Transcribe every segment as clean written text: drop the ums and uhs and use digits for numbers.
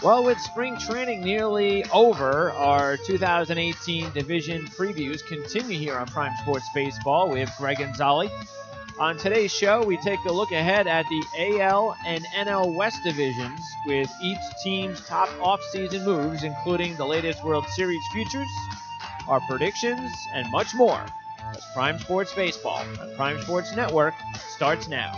Well, with spring training nearly over, our 2018 division previews continue here on Prime Sports Baseball with Greg Gonzalez. On today's show, we take a look ahead at the AL and NL West divisions with each team's top offseason moves, including the latest World Series futures, our predictions, and much more. As Prime Sports Baseball on Prime Sports Network starts now.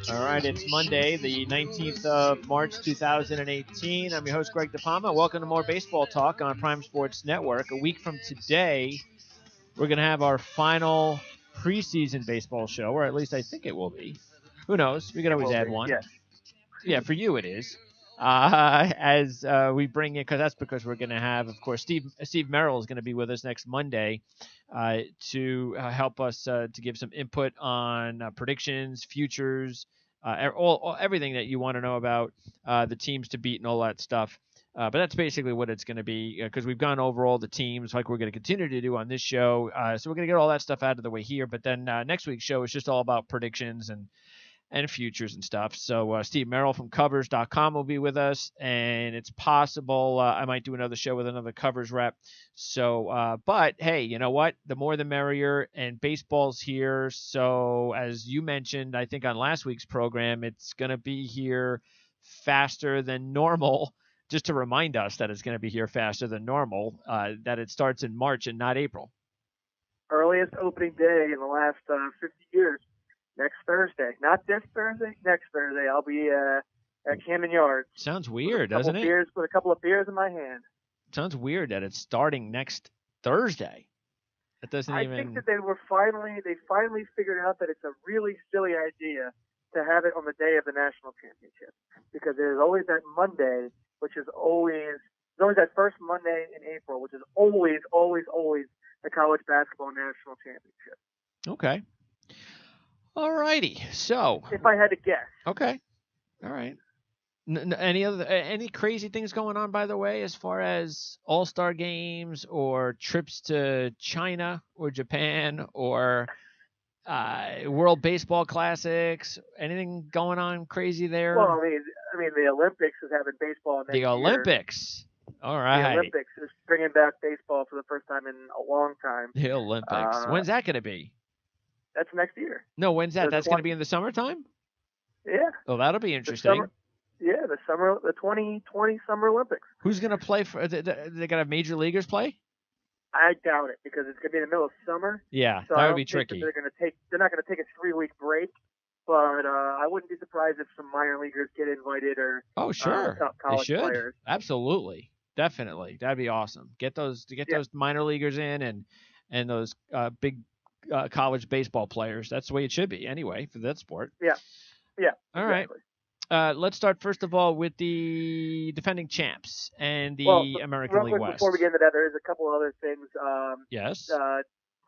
All right, it's Monday, the 19th of March, 2018. I'm your host, Greg DePalma. Welcome to more baseball talk on Prime Sports Network. A week from today, we're going to have our final preseason baseball show, or at least I think it will be. Who knows? We can always add one. Yes. Yeah, for you it is. As we bring in, because we're going to have, of course, Steve Merrill is going to be with us next Monday to help us to give some input on predictions, futures, everything that you want to know about the teams to beat and all that stuff. But that's basically what it's going to be, because we've gone over all the teams like we're going to continue to do on this show. So we're going to get all that stuff out of the way here. But then next week's show is just all about predictions and futures and stuff. So Steve Merrill from Covers.com will be with us, and it's possible I might do another show with another Covers rep. So, but hey, you know what? The more the merrier, and baseball's here. So as you mentioned, I think on last week's program, it's going to be here faster than normal. Just to remind us that it's going to be here faster than normal, that it starts in March and not April. Earliest opening day in the last 50 years. Next Thursday. Not this Thursday, next Thursday. I'll be at Camden Yards. Sounds weird, doesn't it? With a couple of beers in my hand. Sounds weird that it's starting next Thursday. It doesn't I think that they finally figured out that it's a really silly idea to have it on the day of the national championship. Because there's always that Monday, which is always that first Monday in April, which is always the college basketball national championship. Okay. All righty. So, if I had to guess. Okay. All right. Any crazy things going on, by the way, as far as all-star games or trips to China or Japan or World Baseball Classics? Anything going on crazy there? Well, I mean, the Olympics is having baseball next year. The Olympics. All right. The Olympics is bringing back baseball for the first time in a long time. The Olympics. When's that going to be? That's next year. No, when's that? That's going to be in the summertime? Yeah. Oh, that'll be interesting. The 2020 Summer Olympics. Who's going to play for? They going to have major leaguers play? I doubt it, because it's going to be in the middle of summer. Yeah, so that would be tricky. They're not going to take a 3-week break, but I wouldn't be surprised if some minor leaguers get invited or sure, college they should. Players. Absolutely, definitely, that'd be awesome. Get those minor leaguers in and those big college baseball players. That's the way it should be anyway for that sport. Yeah. All exactly. right. Let's start first of all with the defending champs and the American League West. Before we get into that, there is a couple other things. Yes.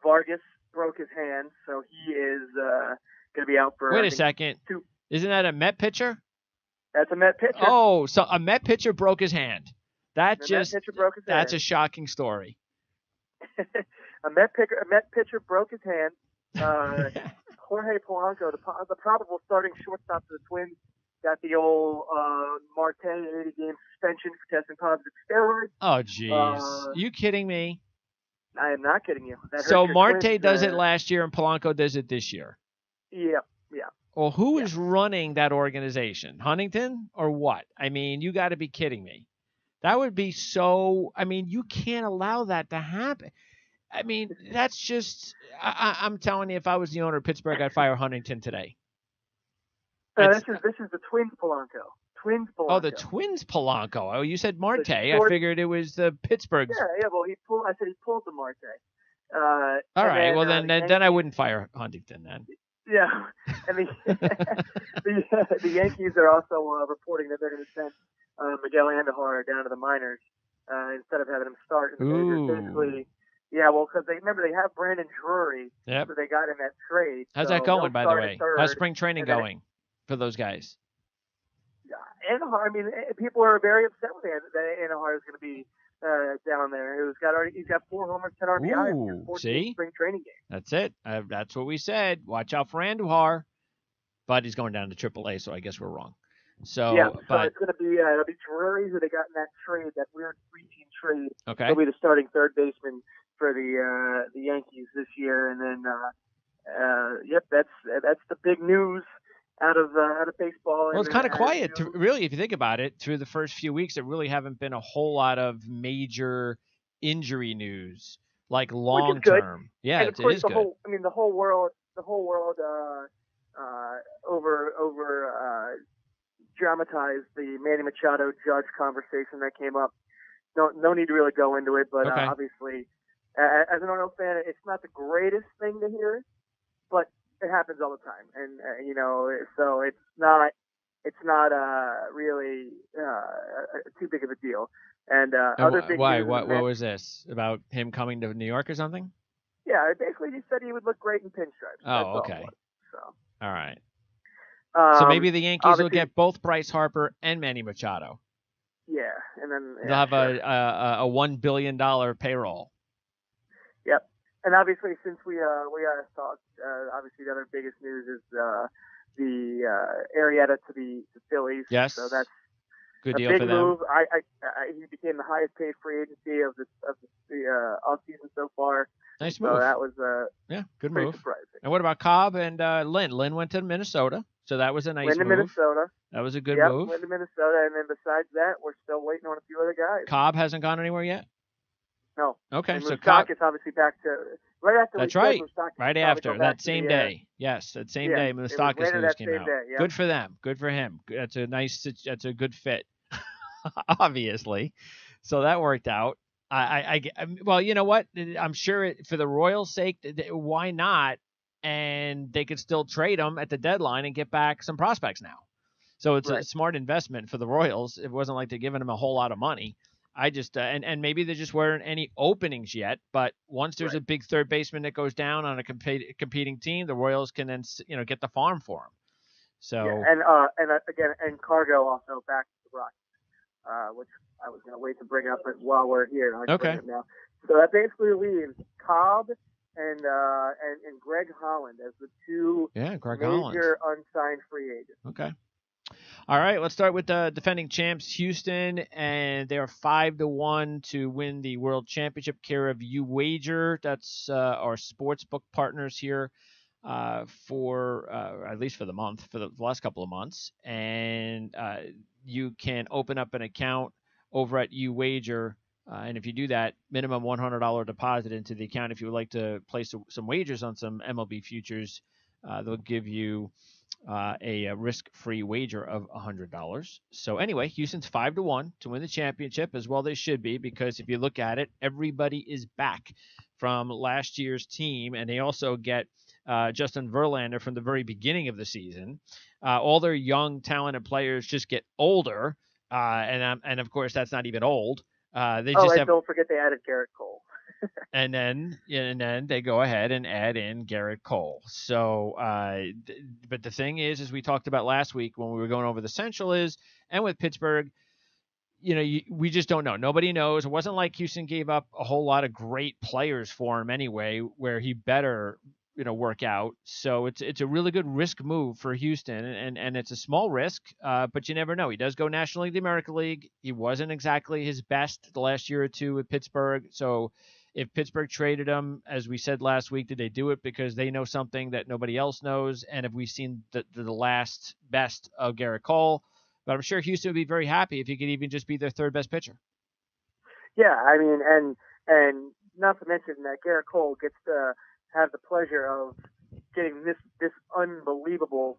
Vargas broke his hand, so he is going to be out for. Wait a second. Isn't that a Met pitcher? That's a Met pitcher. Oh, so a Met pitcher broke his hand. Met pitcher broke his hand. That's a shocking story. A Met pitcher broke his hand. Jorge Polanco, the probable starting shortstop for the Twins, got the old Marte 80-game suspension for testing positive steroids. Oh, jeez. You kidding me? I am not kidding you. So Marte does it last year and Polanco does it this year? Yeah. Well, who is running that organization? Huntington or what? I mean, you got to be kidding me. That would be so – I mean, you can't allow that to happen. I mean, that's just I'm telling you, if I was the owner of Pittsburgh, I'd fire Huntington today. This is the Twins Polanco. Oh, the Twins Polanco. Oh, you said Marte. I figured it was the Pittsburgh. Yeah. Well, I said he pulled the Marte. All right. Well, then I wouldn't fire Huntington then. Yeah, and the Yankees are also reporting that they're going to send Miguel Andujar down to the minors instead of having him start in the majors. Basically. Yeah, well, because they have Brandon Drury, so they got in that trade. How's that going, by the way? How's spring training going for those guys? Andujar, I mean, people are very upset with that Andujar is going to be down there he's got 4 homers, 10 RBIs in 14 see? spring training games. That's it. That's what we said. Watch out for Andujar. But he's going down to AAA, so I guess we're wrong. So, yeah, but it's going to be it'll be Drury, who they got in that trade, that weird 3-team trade. okay. He'll be the starting third baseman for the Yankees this year, and then yep, that's the big news out of baseball. Well, it's kind of quiet, really, if you think about it. Through the first few weeks, there really haven't been a whole lot of major injury news, like long term. Yeah, and of course, it is good. The whole world dramatized the Manny Machado Judge conversation that came up. No need to really go into it, but okay. Obviously, as an Orioles fan, it's not the greatest thing to hear, but it happens all the time, and so it's not really too big of a deal. And other big why? news What was this about him coming to New York or something? Yeah, basically he said he would look great in pinstripes. Oh, okay. So all right. So maybe the Yankees will get both Bryce Harper and Manny Machado. Yeah, and then they'll have a $1 billion payroll. Yep, and obviously since we talked, obviously the other biggest news is the Arrieta to the Phillies. Yes, so that's good a deal big for them. Move. He became the highest paid free agency of the off season so far. Nice move. So that was good move. Surprising. And what about Cobb and Lynn? Lynn went to Minnesota, so that was a nice move. Went to Minnesota. That was a good move. Went to Minnesota, and then besides that, we're still waiting on a few other guys. Cobb hasn't gone anywhere yet? No. Okay, and so Cobb is obviously back to right after. That's we right. Right after that same day. Yes, that same day Moustakas news came out. Day, Good for them. Good for him. That's a good fit, obviously. So that worked out. Well, you know what? I'm sure for the Royals' sake, why not? And they could still trade them at the deadline and get back some prospects now. So it's a smart investment for the Royals. It wasn't like they're giving them a whole lot of money. I just and maybe there just weren't any openings yet. But once there's a big third baseman that goes down on a competing team, the Royals can then get the farm for him. So and Cargo also back to the Rockies, which I was going to wait to bring up, but while we're here, I can bring it now. So that basically leaves Cobb and Greg Holland as the two major unsigned free agents. Okay. All right, let's start with the defending champs, Houston, and they are 5-1 to win the World Championship. Care of UWager, that's our sportsbook partners here for at least for the month, for the last couple of months, and you can open up an account over at UWager, and if you do that, minimum $100 deposit into the account. If you would like to place some wagers on some MLB futures, they'll give you a risk-free wager of $100. So anyway, Houston's 5-1 to win the championship, as well they should be, because if you look at it, everybody is back from last year's team, and they also get Justin Verlander from the very beginning of the season. All their young, talented players just get older, and of course that's not even old. Don't forget they added Garrett Cole. and then they go ahead and add in Garrett Cole. So, but the thing is, as we talked about last week when we were going over the Central, and with Pittsburgh, we just don't know. Nobody knows. It wasn't like Houston gave up a whole lot of great players for him anyway, where he better work out. So it's a really good risk move for Houston, and it's a small risk, but you never know. He does go National League, the American League. He wasn't exactly his best the last year or two with Pittsburgh. So if Pittsburgh traded him, as we said last week, did they do it because they know something that nobody else knows? And have we seen the last best of Garrett Cole? But I'm sure Houston would be very happy if he could even just be their third best pitcher. Yeah, I mean, and not to mention that Garrett Cole gets to have the pleasure of getting this unbelievable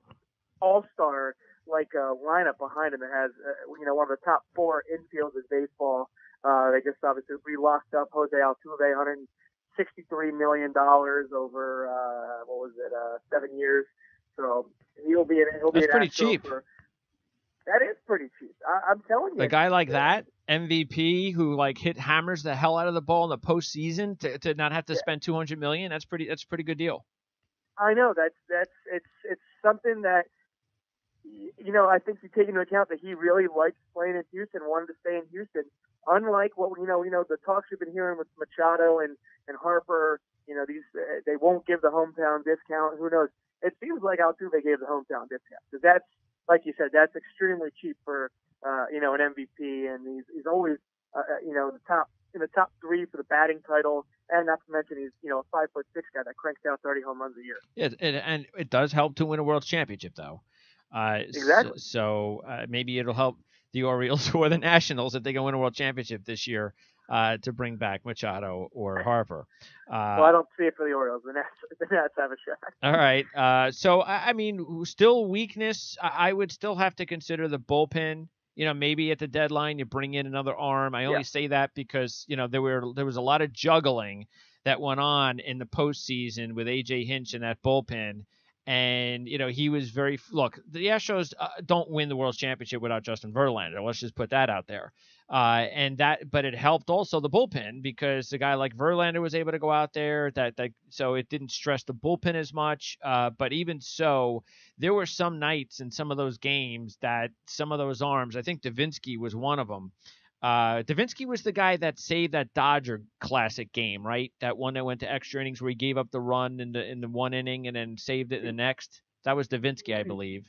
all-star lineup behind him that has one of the top 4 infields in baseball. They just obviously re-locked up Jose Altuve, $163 million over 7 years. So he'll be That's pretty cheap. That is pretty cheap. I'm telling you. A guy like that, MVP, who hammers the hell out of the ball in the postseason, to not have to spend $200 million, that's a pretty good deal. I know it's something that I think you take into account that he really likes playing in Houston, wanted to stay in Houston. unlike what the talks we've been hearing with Machado and Harper. These they won't give the hometown discount. Who knows? It seems like Altuve gave the hometown discount because that's, like you said, that's extremely cheap for an MVP, and he's always in the top three for the batting title, and not to mention he's a 5'6" guy that cranks out 30 home runs a year. Yeah, and it does help to win a World Championship though. Exactly. So maybe it'll help the Orioles or the Nationals if they can win a World Championship this year to bring back Machado or Harper. Well, I don't see it for the Orioles. The Nats have a shot. All right. So I mean, still weakness. I would still have to consider the bullpen. Maybe at the deadline you bring in another arm. I only say that because there was a lot of juggling that went on in the postseason with AJ Hinch in that bullpen. And, he was the Astros don't win the World Championship without Justin Verlander. Let's just put that out there. But it helped also the bullpen because a guy like Verlander was able to go out there so it didn't stress the bullpen as much. But even so, there were some nights in some of those games that some of those arms, I think Davinsky was one of them. Davinsky was the guy that saved that Dodger Classic game, right? That one that went to extra innings where he gave up the run in the one inning and then saved it in the next. That was Davinsky, I believe.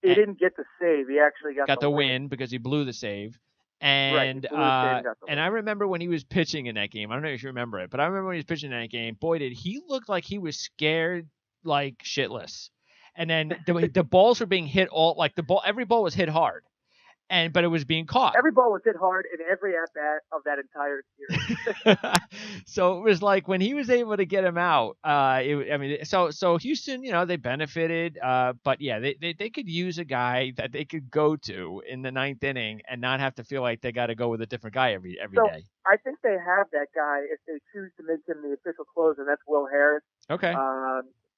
He didn't get the save. He actually got the win because he blew the save. And and I remember when he was pitching in that game. I don't know if you remember it, but I remember when he was pitching in that game. Boy, did he look like he was scared like shitless. And then the balls were being hit every ball was hit hard. But it was being caught. Every ball was hit hard in every at-bat of that entire series. So it was like when he was able to get him out, so Houston, they benefited. But yeah, they could use a guy that they could go to in the ninth inning and not have to feel like they got to go with a different guy every day. I think they have that guy if they choose to make him the official closer, and that's Will Harris. Okay.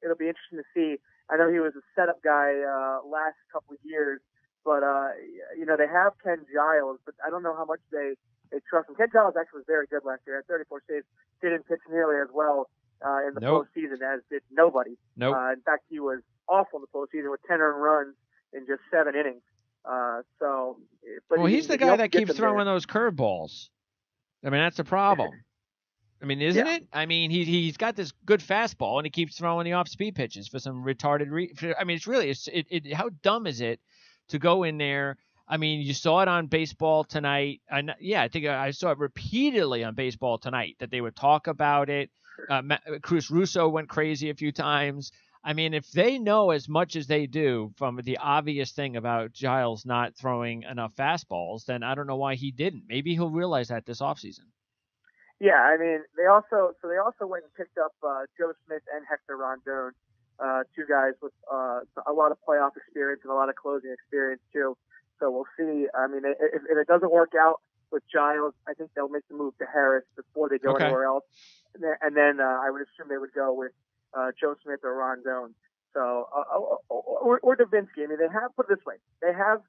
It'll be interesting to see. I know he was a setup guy last couple of years. But, they have Ken Giles, but I don't know how much they trust him. Ken Giles actually was very good last year. At 34 saves, didn't pitch nearly as well in the postseason as did nobody. Nope. In fact, he was awful in the postseason with 10 earned runs in just 7 innings. He's the guy that keeps throwing those curveballs. I mean, that's the problem. I mean, isn't it? I mean, he's got this good fastball, and he keeps throwing the off-speed pitches for some retarded I mean, how dumb is it to go in there? I mean, you saw it on Baseball Tonight. I think I saw it repeatedly on Baseball Tonight that they would talk about it. Cruz Russo went crazy a few times. I mean, if they know as much as they do from the obvious thing about Giles not throwing enough fastballs, then I don't know why he didn't. Maybe he'll realize that this offseason. Yeah, I mean, they also went and picked up Joe Smith and Hector Rondon. Two guys with a lot of playoff experience and a lot of closing experience too. So we'll see. I mean, if it doesn't work out with Giles, I think they'll make the move to Harris before they go anywhere else. And then I would assume they would go with Joe Smith or Rondon. So or Davinsky. I mean, put it this way: they have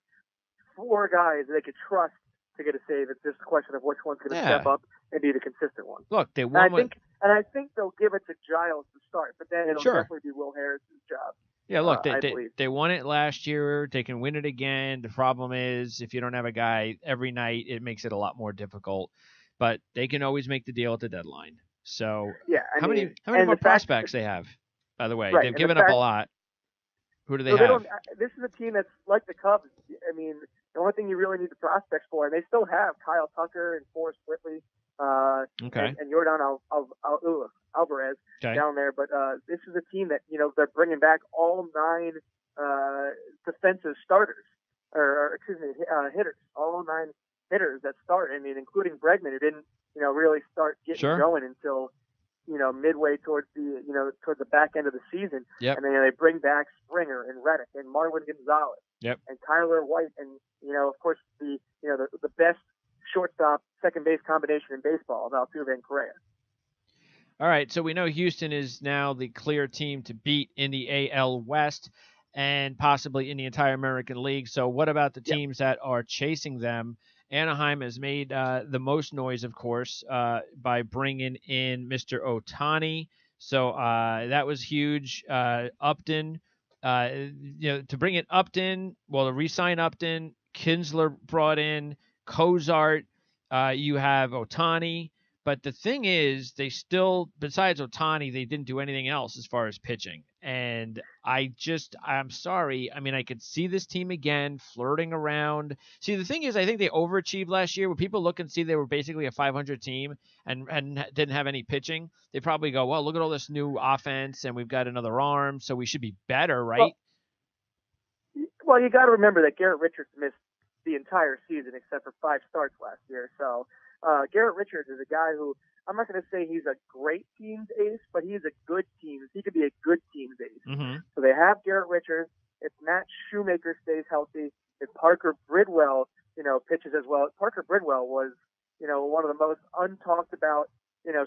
4 guys they could trust to get a save. It's just a question of which one's going to step up and be the consistent one. Look, they won. And I think they'll give it to Giles to start, but then it'll definitely be Will Harris's job. Yeah, look, they won it last year. They can win it again. The problem is if you don't have a guy every night, it makes it a lot more difficult. But they can always make the deal at the deadline. So how many more prospects they have? By the way, they've given up a lot. Who do they have? This is a team that's like the Cubs. I mean, the only thing you really need the prospects for, and they still have Kyle Tucker and Forrest Whitley. And Jordan Alvarez down there. But this is a team that, they're bringing back all 9 defensive starters, hitters, all 9 hitters that start. I mean, including Bregman, who didn't, really start getting going until, midway towards the back end of the season. Yep. And then they bring back Springer and Reddick and Marwin Gonzalez and Tyler White and, of course, the best shortstop, second base combination in baseball of Altuve and Correa. All right, so we know Houston is now the clear team to beat in the AL West and possibly in the entire American League. So what about the teams that are chasing them? Anaheim has made the most noise, of course, by bringing in Mr. Ohtani. So that was huge. Upton, to bring in Upton, to re-sign Upton, Kinsler brought in Cozart. You have Ohtani, but the thing is, they still, besides Ohtani, they didn't do anything else as far as pitching. And I'm sorry. I mean, I could see this team again flirting around. See, the thing is, I think they overachieved last year. When people look and see they were basically a 500 team and didn't have any pitching, they probably go, well, look at all this new offense, and we've got another arm, so we should be better, right? Well, you got to remember that Garrett Richards missed the entire season except for 5 starts last year. So Garrett Richards is a guy who, I'm not going to say he's a great team's ace, but he's a good team. He could be a good team's ace. Mm-hmm. So they have Garrett Richards. If Matt Shoemaker stays healthy, if Parker Bridwell, pitches as well. Parker Bridwell was, one of the most untalked about,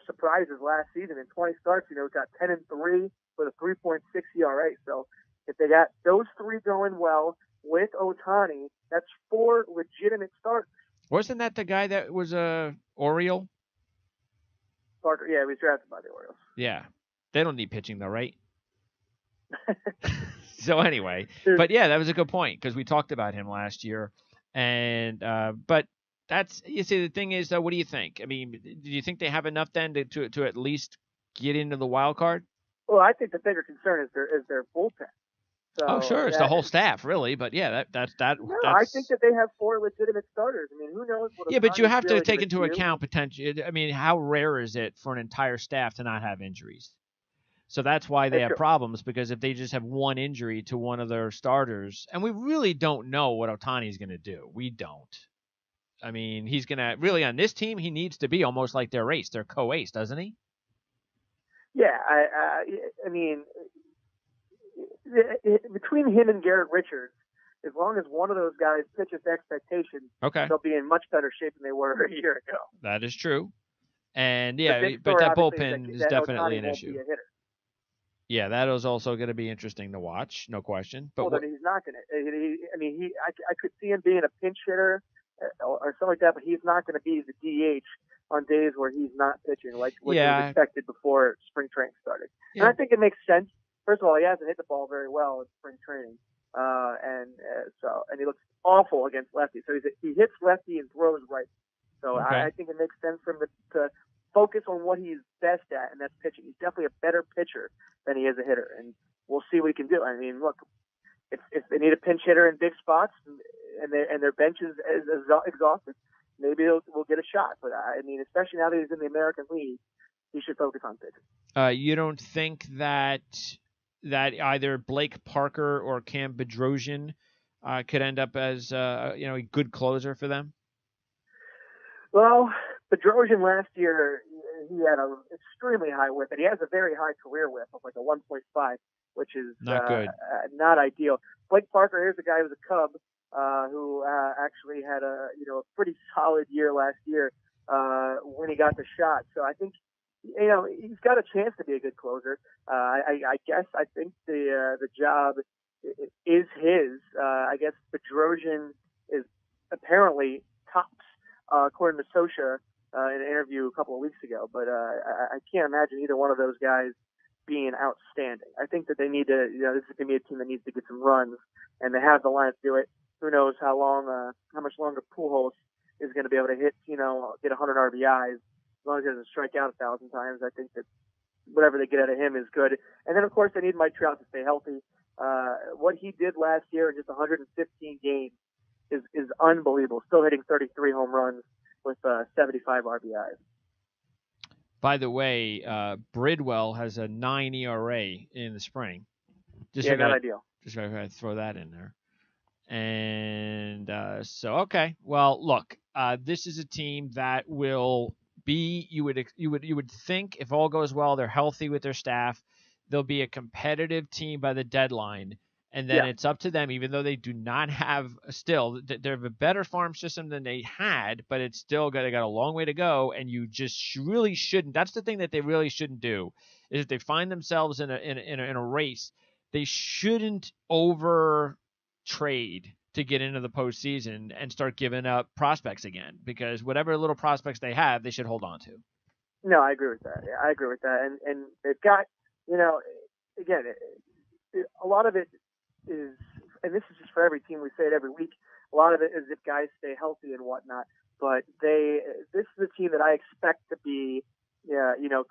surprises last season. In 20 starts, got 10-3 with a 3.6 ERA. So if they got those 3 going well with Ohtani, that's 4 legitimate starts. Wasn't that the guy that was a Oriole? Parker, yeah, he was drafted by the Orioles. Yeah. They don't need pitching though, right? So anyway, but yeah, that was a good point because we talked about him last year. And but that's, you see, the thing is, what do you think? I mean, do you think they have enough then to at least get into the wild card? Well, I think the bigger concern is their bullpen. So, sure, it's the whole staff, really. But yeah, that's. I think that they have 4 legitimate starters. I mean, who knows what? Yeah, but you have to take into account potential. I mean, how rare is it for an entire staff to not have injuries? So that's why they have problems, because if they just have one injury to one of their starters, and we really don't know what Ohtani's going to do. We don't. I mean, he's going to really, on this team, he needs to be almost like their ace, their co-ace, doesn't he? Yeah, I mean, between him and Garrett Richards, as long as one of those guys pitches to expectations, they'll be in much better shape than they were a year ago. That is true. And yeah, but that bullpen is definitely an issue. Yeah, that is also going to be interesting to watch, no question. But then he's not going to. I could see him being a pinch hitter or something like that, but he's not going to be the DH on days where he's not pitching, like what was expected before spring training started. Yeah. And I think it makes sense. First of all, he hasn't hit the ball very well in spring training, and he looks awful against lefty. So he hits lefty and throws right. So I think it makes sense for him to focus on what he's best at, and that's pitching. He's definitely a better pitcher than he is a hitter, and we'll see what he can do. I mean, look, if they need a pinch hitter in big spots and their bench is exhausted, maybe we'll get a shot. But I mean, especially now that he's in the American League, he should focus on pitching. You don't think that either Blake Parker or Cam Bedrosian could end up as a good closer for them? Well, Bedrosian last year, he had an extremely high whip, and he has a very high career whip of like a 1.5, which is not good, not ideal. Blake Parker, here's a guy who's a Cub, who actually had a pretty solid year last year when he got the shot. So I think he's got a chance to be a good closer. I think the job is his. I guess Bedrosian is apparently tops, according to Scioscia in an interview a couple of weeks ago. But I can't imagine either one of those guys being outstanding. I think that they need to. This is going to be a team that needs to get some runs, and they have the line to do it. Who knows how much longer Pujols is going to be able to hit, get 100 RBIs. As long as he doesn't strike out 1,000 times, I think that whatever they get out of him is good. And then, of course, they need Mike Trout to stay healthy. What he did last year in just 115 games is unbelievable. Still hitting 33 home runs with 75 RBIs. By the way, Bridwell has a 9 ERA in the spring. Not ideal. Just got to throw that in there. And okay. Well, look, this is a team that will be, you would think, if all goes well, they're healthy with their staff, they'll be a competitive team by the deadline. And then it's up to them, even though they do not have they have a better farm system than they had, but it's still they got a long way to go. And you just really shouldn't. That's the thing that they really shouldn't do, is if they find themselves in a race, they shouldn't over trade to get into the postseason and start giving up prospects again, because whatever little prospects they have, they should hold on to. No, I agree with that. I agree with that. And they've got, again, a lot of it is, and this is just for every team, we say it every week, a lot of it is if guys stay healthy and whatnot. but this is a team that I expect to be,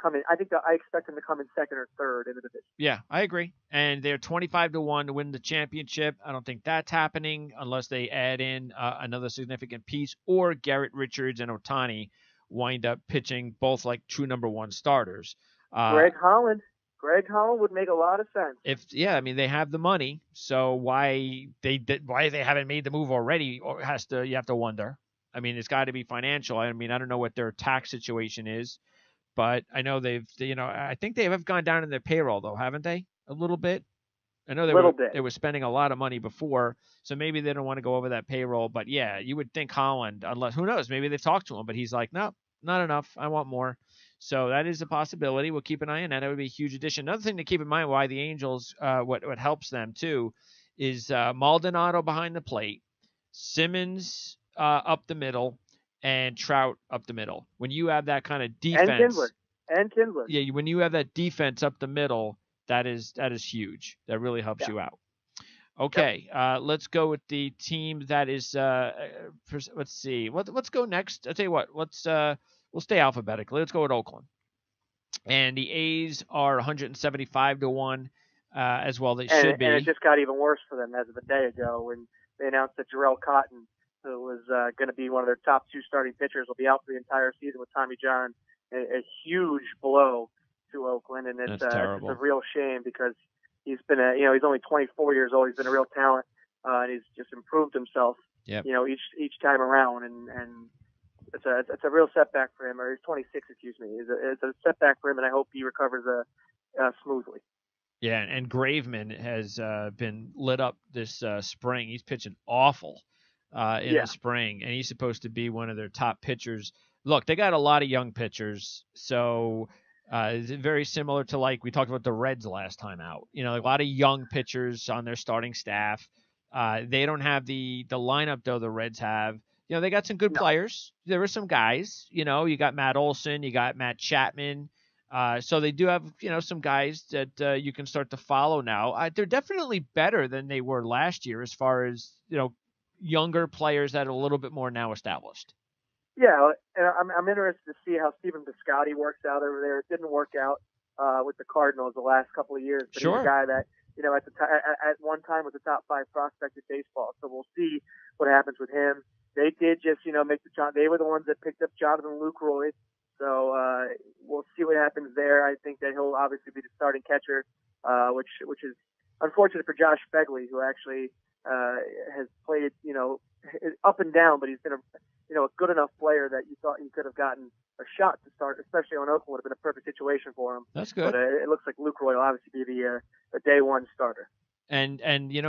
coming. I think that I expect them to come in second or third in the division. Yeah, I agree. And they're 25-1 to win the championship. I don't think that's happening unless they add in another significant piece, or Garrett Richards and Ohtani wind up pitching both like true number one starters. Greg Holland would make a lot of sense. I mean, they have the money, so why they haven't made the move already, or you have to wonder. I mean, it's got to be financial. I mean, I don't know what their tax situation is, but I know I think they have gone down in their payroll though, haven't they? A little bit. I know they were spending a lot of money before, so maybe they don't want to go over that payroll. But yeah, you would think Holland, unless, who knows, maybe they've talked to him, but he's like, no, not enough. I want more. So that is a possibility. We'll keep an eye on that. That would be a huge addition. Another thing to keep in mind why the Angels, what helps them too, is Maldonado behind the plate, Simmons up the middle, and Trout up the middle. When you have that kind of defense, and Kindler. Yeah, when you have that defense up the middle, that is huge. That really helps you out. Okay, let's go with the team that is. Let's see. Let's go next. I'll tell you what. We'll stay alphabetically. Let's go with Oakland. And the A's are 175-1 as well. They should be. And it just got even worse for them as of a day ago when they announced that Jarrell Cotton, who was going to be one of their top two starting pitchers, will be out for the entire season with Tommy John. A huge blow to Oakland, and it's a real shame because he's been he's only 24 years old. He's been a real talent, and he's just improved himself. Yep. Each time around, and it's a real setback for him. Or he's 26, excuse me. It's a setback for him, and I hope he recovers smoothly. Yeah, and Graveman has been lit up this spring. He's pitching awful in the spring, and he's supposed to be one of their top pitchers. Look, they got a lot of young pitchers, so it's very similar to like we talked about the Reds last time out. A lot of young pitchers on their starting staff. They don't have the lineup though the Reds have. They got some good players. There were some guys. You got Matt Olson, you got Matt Chapman. So they do have some guys that you can start to follow now. They're definitely better than they were last year as far as younger players that are a little bit more now established. Yeah, and I'm interested to see how Stephen Piscotty works out over there. It didn't work out with the Cardinals the last couple of years, but he's a guy that at one time was a top 5 prospect in baseball. So we'll see what happens with him. They did just they were the ones that picked up Jonathan Lucroy. So we'll see what happens there. I think that he'll obviously be the starting catcher, which is unfortunate for Josh Begley, who actually has played up and down, but he's been a good enough player that you thought he could have gotten a shot to start, especially on Oakland would have been a perfect situation for him. That's good. But it looks like Lucroy will obviously be the day one starter. And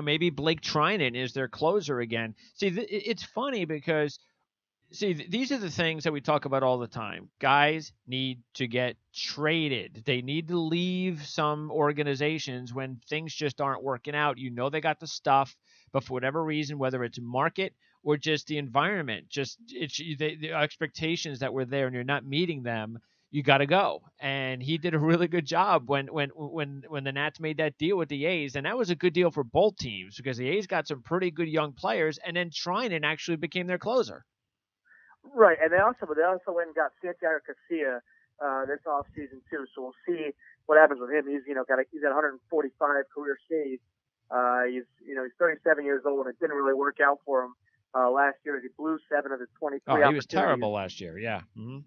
maybe Blake Trinan is their closer again. See, it's funny because these are the things that we talk about all the time. Guys need to get traded. They need to leave some organizations when things just aren't working out. They got the stuff, but for whatever reason, whether it's market or just the environment, the expectations that were there and you're not meeting them, you got to go. And he did a really good job when the Nats made that deal with the A's, and that was a good deal for both teams because the A's got some pretty good young players, and then Trinan actually became their closer. Right, and they also went and got Santiago Casilla this offseason too. So we'll see what happens with him. He's got 145 career saves. He's 37 years old, and it didn't really work out for him last year. He blew 7 of his 23. He was terrible last year. Yeah. Mm-hmm.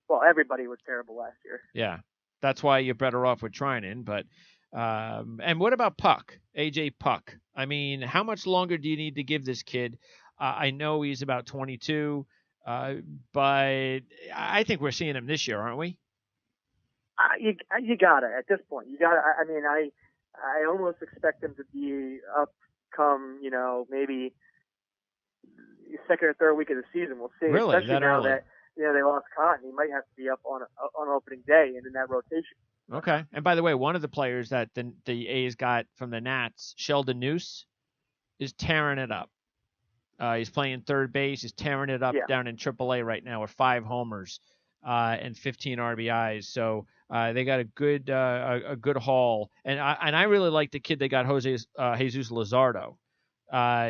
Well, everybody was terrible last year. Yeah, that's why you're better off with Trinan. But and what about Puck? AJ Puck. I mean, how much longer do you need to give this kid? I know he's about 22. But I think we're seeing him this year, aren't we? You got it at this point. You got it. I mean, I almost expect him to be up come, maybe second or third week of the season. We'll see. Really? Especially that now early? that they lost Cotton, he might have to be up on opening day and in that rotation. Okay. And by the way, one of the players that the A's got from the Nats, Sheldon Neuse, is tearing it up. He's playing third base. He's tearing it up down in AAA right now with 5 homers and 15 RBIs. So they got a good haul. And I really like the kid they got, Jesus Luzardo.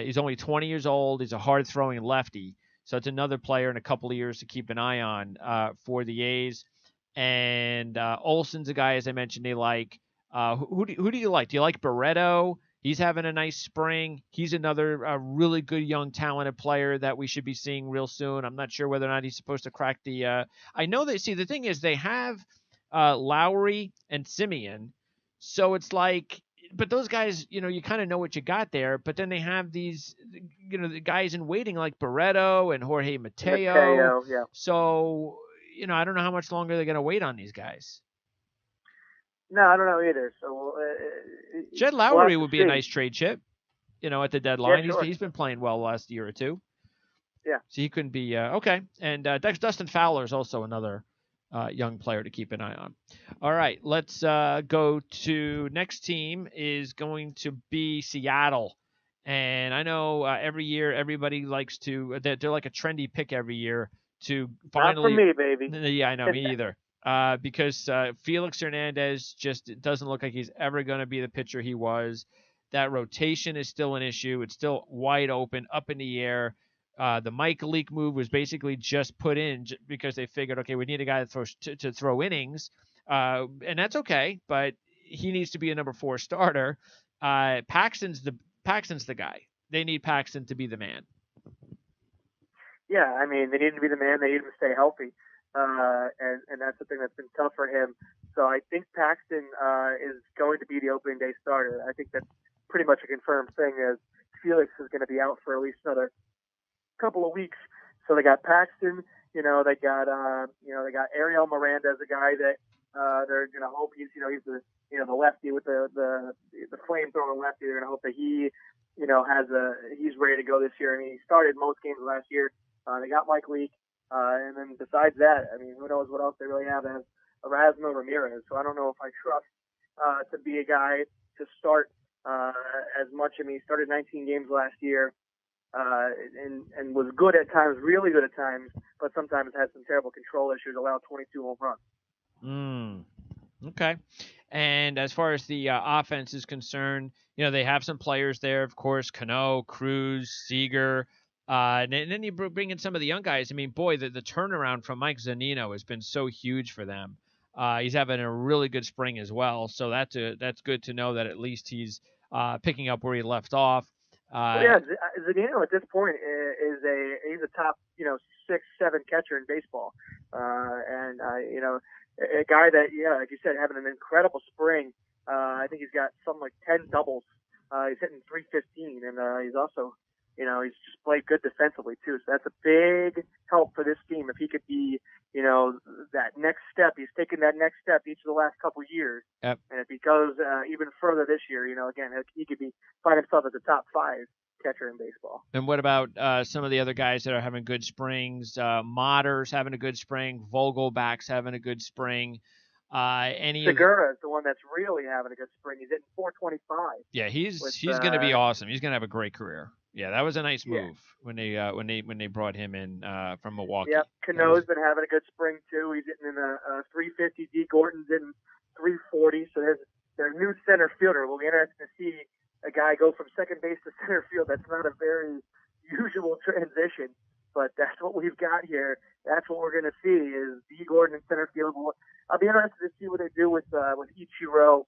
He's only 20 years old. He's a hard-throwing lefty. So it's another player in a couple of years to keep an eye on for the A's. And Olson's a guy, as I mentioned, they like. Who do you like? Do you like Barreto? He's having a nice spring. He's another really good young talented player that we should be seeing real soon. I'm not sure whether or not he's supposed to crack the. I know they see the thing is they have Lowry and Simeon, so it's like. But those guys, you kind of know what you got there. But then they have these, the guys in waiting like Barreto and Jorge Mateo. Yeah. So, I don't know how much longer they're going to wait on these guys. No, I don't know either. So Jed Lowry would be a nice trade chip, at the deadline. Yeah, sure. He's been playing well the last year or two. Yeah. So he couldn't be okay. And Dustin Fowler is also another young player to keep an eye on. All right, let's go to next team is going to be Seattle. And I know every year everybody likes to they're like a trendy pick every year to finally. Not for me, baby. Yeah, I know, me either. Because Felix Hernandez just doesn't look like he's ever going to be the pitcher he was. That rotation is still an issue. It's still wide open, up in the air. The Mike Leake move was basically just put in because they figured, okay, we need a guy to throw innings, and that's okay. But he needs to be a number 4 starter. Paxton's the guy. They need Paxton to be the man. Yeah, I mean, they need to be the man. They need him to stay healthy, and that's the thing that's been tough for him. So I think Paxton is going to be the opening day starter. I think that's pretty much a confirmed thing, as Felix is going to be out for at least another couple of weeks. So they got Paxton, they got Ariel Miranda as a guy that they're going to hope he's the lefty with the flamethrower lefty. They're going to hope that he he's ready to go this year, and he started most games last year. They got Mike Leake, and then besides that, I mean, who knows what else they really have as Erasmo Ramirez. So I don't know if I trust to be a guy to start as much. I mean, he started 19 games last year. And was good at times, really good at times, but sometimes had some terrible control issues, allowed 22 home runs. Okay. And as far as the offense is concerned, they have some players there, of course, Cano, Cruz, Seager, and then you bring in some of the young guys. I mean, boy, the turnaround from Mike Zunino has been so huge for them. He's having a really good spring as well, so that's good to know that at least he's picking up where he left off. Zunino at this point he's a top 6-7 catcher in baseball, and a guy that like you said, having an incredible spring. I think he's got something like 10 doubles. He's hitting 315, and he's also he's just played good defensively too. So that's a big help for this team if he could be that next step. He's taken that next step each of the last couple of years. Yep. And if he goes even further this year, again, he could find himself as a top 5 catcher in baseball. And what about some of the other guys that are having good springs? Motter's having a good spring. Vogelback's having a good spring. Segura is the one that's really having a good spring. He's hitting 425. Yeah, he's going to be awesome. He's going to have a great career. Yeah, that was a nice move when they brought him in from Milwaukee. Yep, Cano's been having a good spring too. He's hitting in a 350. D. Gordon's in 340. So their new center fielder. Will be interesting to see a guy go from second base to center field. That's not a very usual transition, but that's what we've got here. That's what we're going to see is D. Gordon in center field. I'll be interested to see what they do with Ichiro.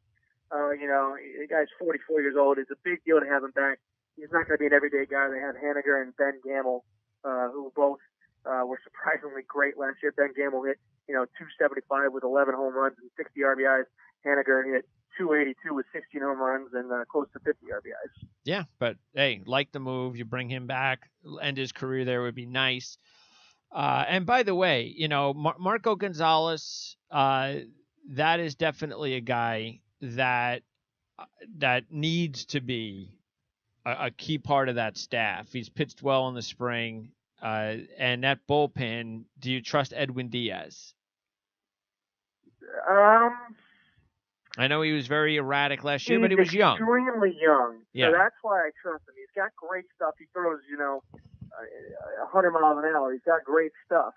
The guy's 44 years old. It's a big deal to have him back. He's not going to be an everyday guy. They have Haniger and Ben Gamel, who both were surprisingly great last year. Ben Gamel hit 275 with 11 home runs and 60 RBIs. Haniger hit 282 with 16 home runs and close to 50 RBIs. Yeah, but hey, like the move, you bring him back, end his career there would be nice. And by the way, Marco Gonzalez, that is definitely a guy that needs to be a key part of that staff. He's pitched well in the spring, and that bullpen. Do you trust Edwin Diaz? I know he was very erratic last year, but he was young. Extremely young. Yeah. So that's why I trust him. He's got great stuff. He throws, 100 miles an hour. He's got great stuff.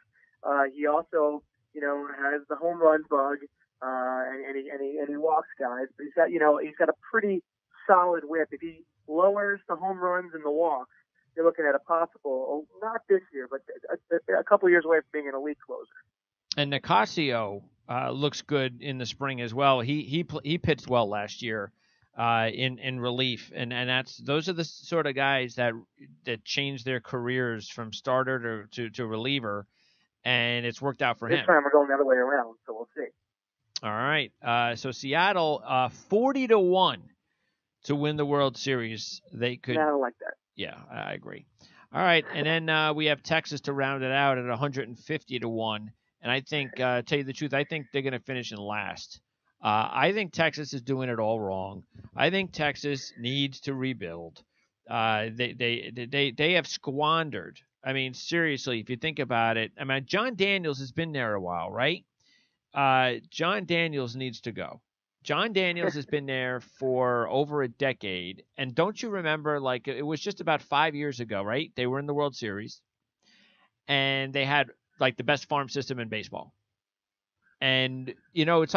He also, has the home run bug, and he walks guys. But he's got a pretty solid whip. If he lowers the home runs and the walks, you're looking at a possible, not this year, but a couple years away from being an elite closer. And Nicasio looks good in the spring as well. He pitched well last year in relief, and those are the sort of guys that change their careers from starter to reliever, and it's worked out for him. This time we're going the other way around, so we'll see. All right. So Seattle 40-1 to win the World Series. They could. I don't like that. Yeah, I agree. All right, and then we have Texas to round it out at 150-1. And I think, tell you the truth, I think they're going to finish in last. I think Texas is doing it all wrong. I think Texas needs to rebuild. They have squandered. I mean, seriously, if you think about it, I mean, John Daniels has been there a while, right? John Daniels needs to go. John Daniels has been there for over a decade. And don't you remember, like, it was just about 5 years ago, right? They were in the World Series. And they had like the best farm system in baseball. And it's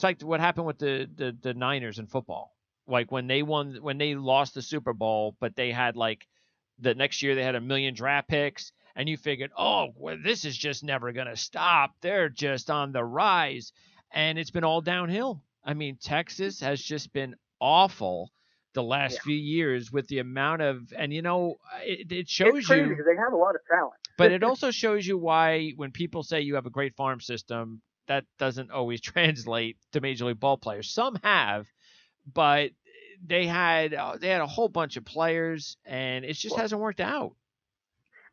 like what happened with the Niners in football. Like when they lost the Super Bowl, but they had like the next year they had 1 million draft picks, and you figured, oh, well, this is just never gonna stop. They're just on the rise, and it's been all downhill. I mean, Texas has just been awful the last few years with the amount of, and it shows it's crazy you because they have a lot of talent. But it also shows you why when people say you have a great farm system, that doesn't always translate to Major League ball players. Some have, but they had a whole bunch of players, and it just hasn't worked out.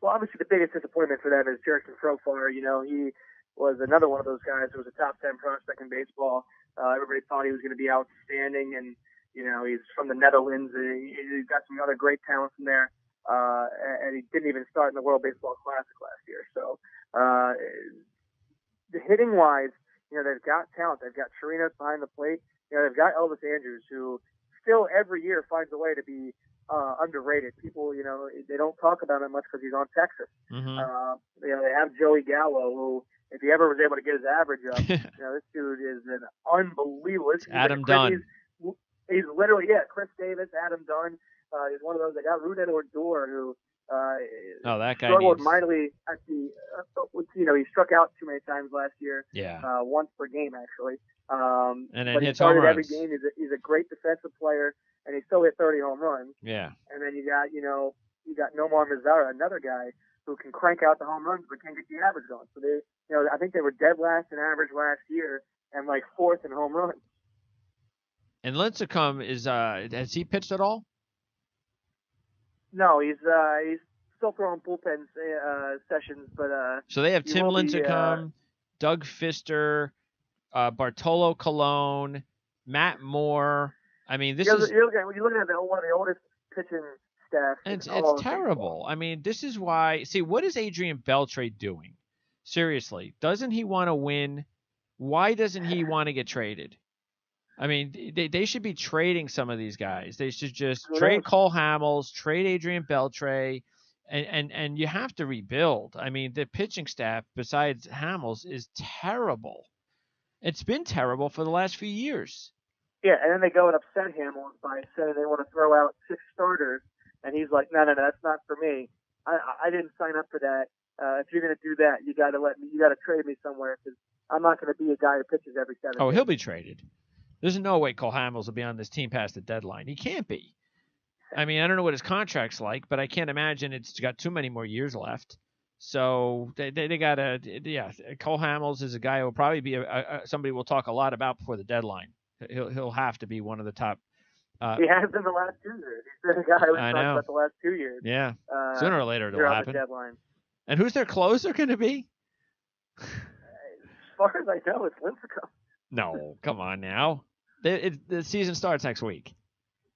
Well, obviously the biggest disappointment for them is Jurickson Profar. He was another one of those guys who was a top 10 prospect in baseball. Everybody thought he was going to be outstanding, and he's from the Netherlands. He's got some other great talent from there. And he didn't even start in the World Baseball Classic last year. So, the hitting wise, they've got talent. They've got Chirinos behind the plate. They've got Elvis Andrews, who still every year finds a way to be underrated. People, they don't talk about him much because he's on Texas. Mm-hmm. They have Joey Gallo, who, if he ever was able to get his average up, this dude is an unbelievable. Adam Dunn. He's literally, Chris Davis, Adam Dunn. He's one of those. They got Rougned Odor, who that guy struggled mightily at the. He struck out too many times last year. Yeah. Once per game actually. And then but he hits home started runs. every game. He's a great defensive player, and he still hit 30 home runs. Yeah. And then you got Nomar Mazara, another guy who can crank out the home runs but can't get the average going. So they, I think they were dead last in average last year and like fourth in home runs. And Lincecum has he pitched at all? No, he's still throwing bullpen sessions, but so they have Tim Lincecum, Doug Fister, Bartolo Colon, Matt Moore. I mean, you're looking at one of the oldest pitching staff. It's terrible. I mean, this is why. See, what is Adrian Beltre doing? Seriously, doesn't he want to win? Why doesn't he want to get traded? I mean, they should be trading some of these guys. They should just trade Cole Hamels, trade Adrian Beltre, and you have to rebuild. I mean, the pitching staff, besides Hamels, is terrible. It's been terrible for the last few years. Yeah, and then they go and upset Hamels by saying they want to throw out 6 starters, and he's like, no, that's not for me. I didn't sign up for that. If you're going to do that, you got to trade me somewhere, because I'm not going to be a guy who pitches every 7 days. Oh, he'll be traded. There's no way Cole Hamels will be on this team past the deadline. He can't be. I mean, I don't know what his contract's like, but I can't imagine it's got too many more years left. So they got to, Cole Hamels is a guy who will probably be somebody we'll talk a lot about before the deadline. He'll have to be one of the top. He has been the last 2 years. He's been a guy who's talked about the last 2 years. Yeah. Sooner or later it'll happen. The deadline. And who's their closer going to be? As far as I know, it's Lincecum. No, come on now. The season starts next week.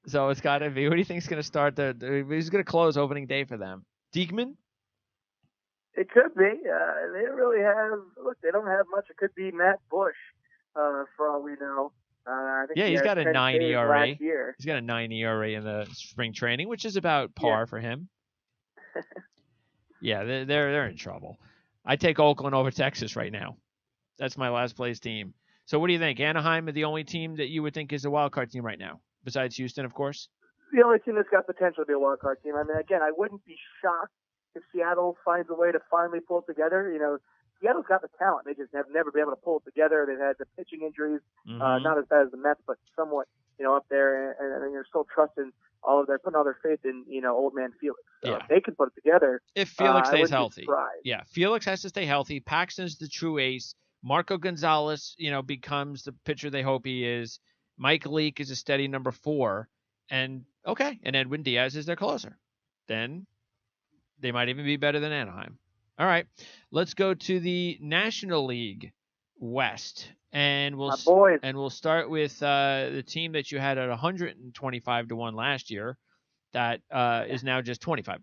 So it's got to be. Who do you think is going to start? Who's going to close opening day for them? Diekman? It could be. They don't really have. Look, they don't have much. It could be Matt Bush, for all we know. I think he's got a 9 ERA. Year. He's got a 9 ERA in the spring training, which is about par for him. Yeah, they're in trouble. I take Oakland over Texas right now. That's my last place team. So what do you think? Anaheim is the only team that you would think is a wild card team right now, besides Houston, of course? the only team that's got potential to be a wild card team. I mean, again, I wouldn't be shocked if Seattle finds a way to finally pull it together. You know, Seattle's got the talent. They just have never been able to pull it together. They've had the pitching injuries, not as bad as the Mets, but somewhat, you know, up there. And they're still trusting putting all their faith in, you know, old man Felix. So if they can put it together. If Felix stays healthy. Yeah, Felix has to stay healthy. Paxton's the true ace. Marco Gonzalez, you know, becomes the pitcher they hope he is. Mike Leake is a steady number 4. And Edwin Diaz is their closer. Then they might even be better than Anaheim. All right, let's go to the National League West, and we'll start with the team that you had at 125-1 last year, that is now just 25-1.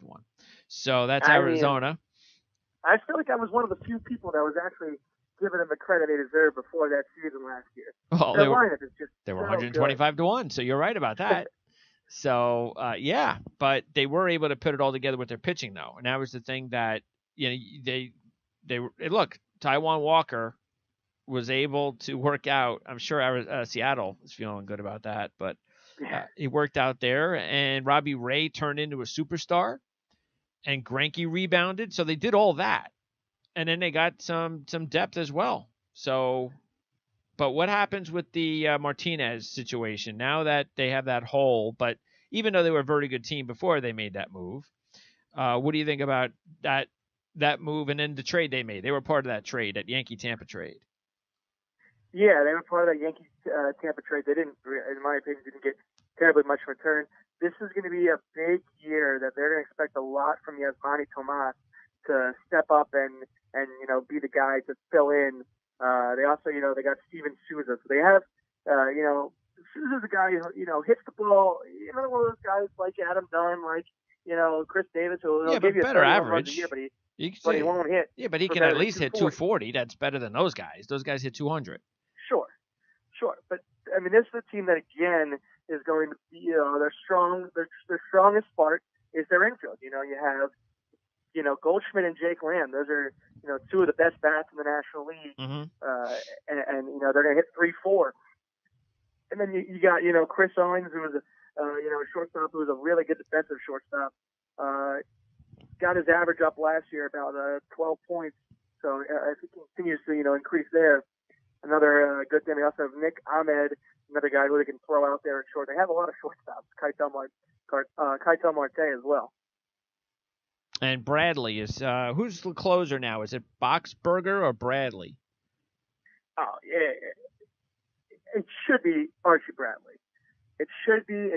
So that's Arizona. I feel like I was one of the few people that was actually giving them the credit they deserved before that season last year. Well, they were 125-1, so you're right about that. So, but they were able to put it all together with their pitching, though. And that was the thing that, you know, look, Taijuan Walker was able to work out. I'm sure Seattle is feeling good about that, but he worked out there. And Robbie Ray turned into a superstar, and Greinke rebounded. So they did all that. And then they got some depth as well. So, but what happens with the Martinez situation now that they have that hole? But even though they were a very good team before they made that move, what do you think about that move and then the trade they made? They were part of that trade, that Yankee-Tampa trade. Yeah, they were part of that Yankee-Tampa trade. They didn't, in my opinion, get terribly much in return. This is going to be a big year that they're going to expect a lot from Yasmani Tomas to step up and you know, be the guy to fill in. They also, you know, they got Steven Souza. So they have, you know, Souza's a guy who, you know, hits the ball. You know, one of those guys like Adam Dunn, like, you know, Chris Davis, who will give you better average. A year, but he won't hit. Yeah, but he can at least hit 240. That's better than those guys. Those guys hit 200. Sure. But, I mean, this is a team that, again, is going to be, you know, their strongest part is their infield. You know, you have, you know, Goldschmidt and Jake Lamb. Those are, you know, two of the best bats in the National League. And you know, they're going to hit 3-4. And then you got, you know, Chris Owings, who was you know, a shortstop who was a really good defensive shortstop. Got his average up last year about 12 points. So if he continues to, you know, increase there, another good thing. They also have Nick Ahmed, another guy who they can throw out there at short. They have a lot of shortstops. Keitel Marte as well. And Bradley is who's the closer now? Is it Boxberger or Bradley? Oh, yeah, it should be Archie Bradley. It should be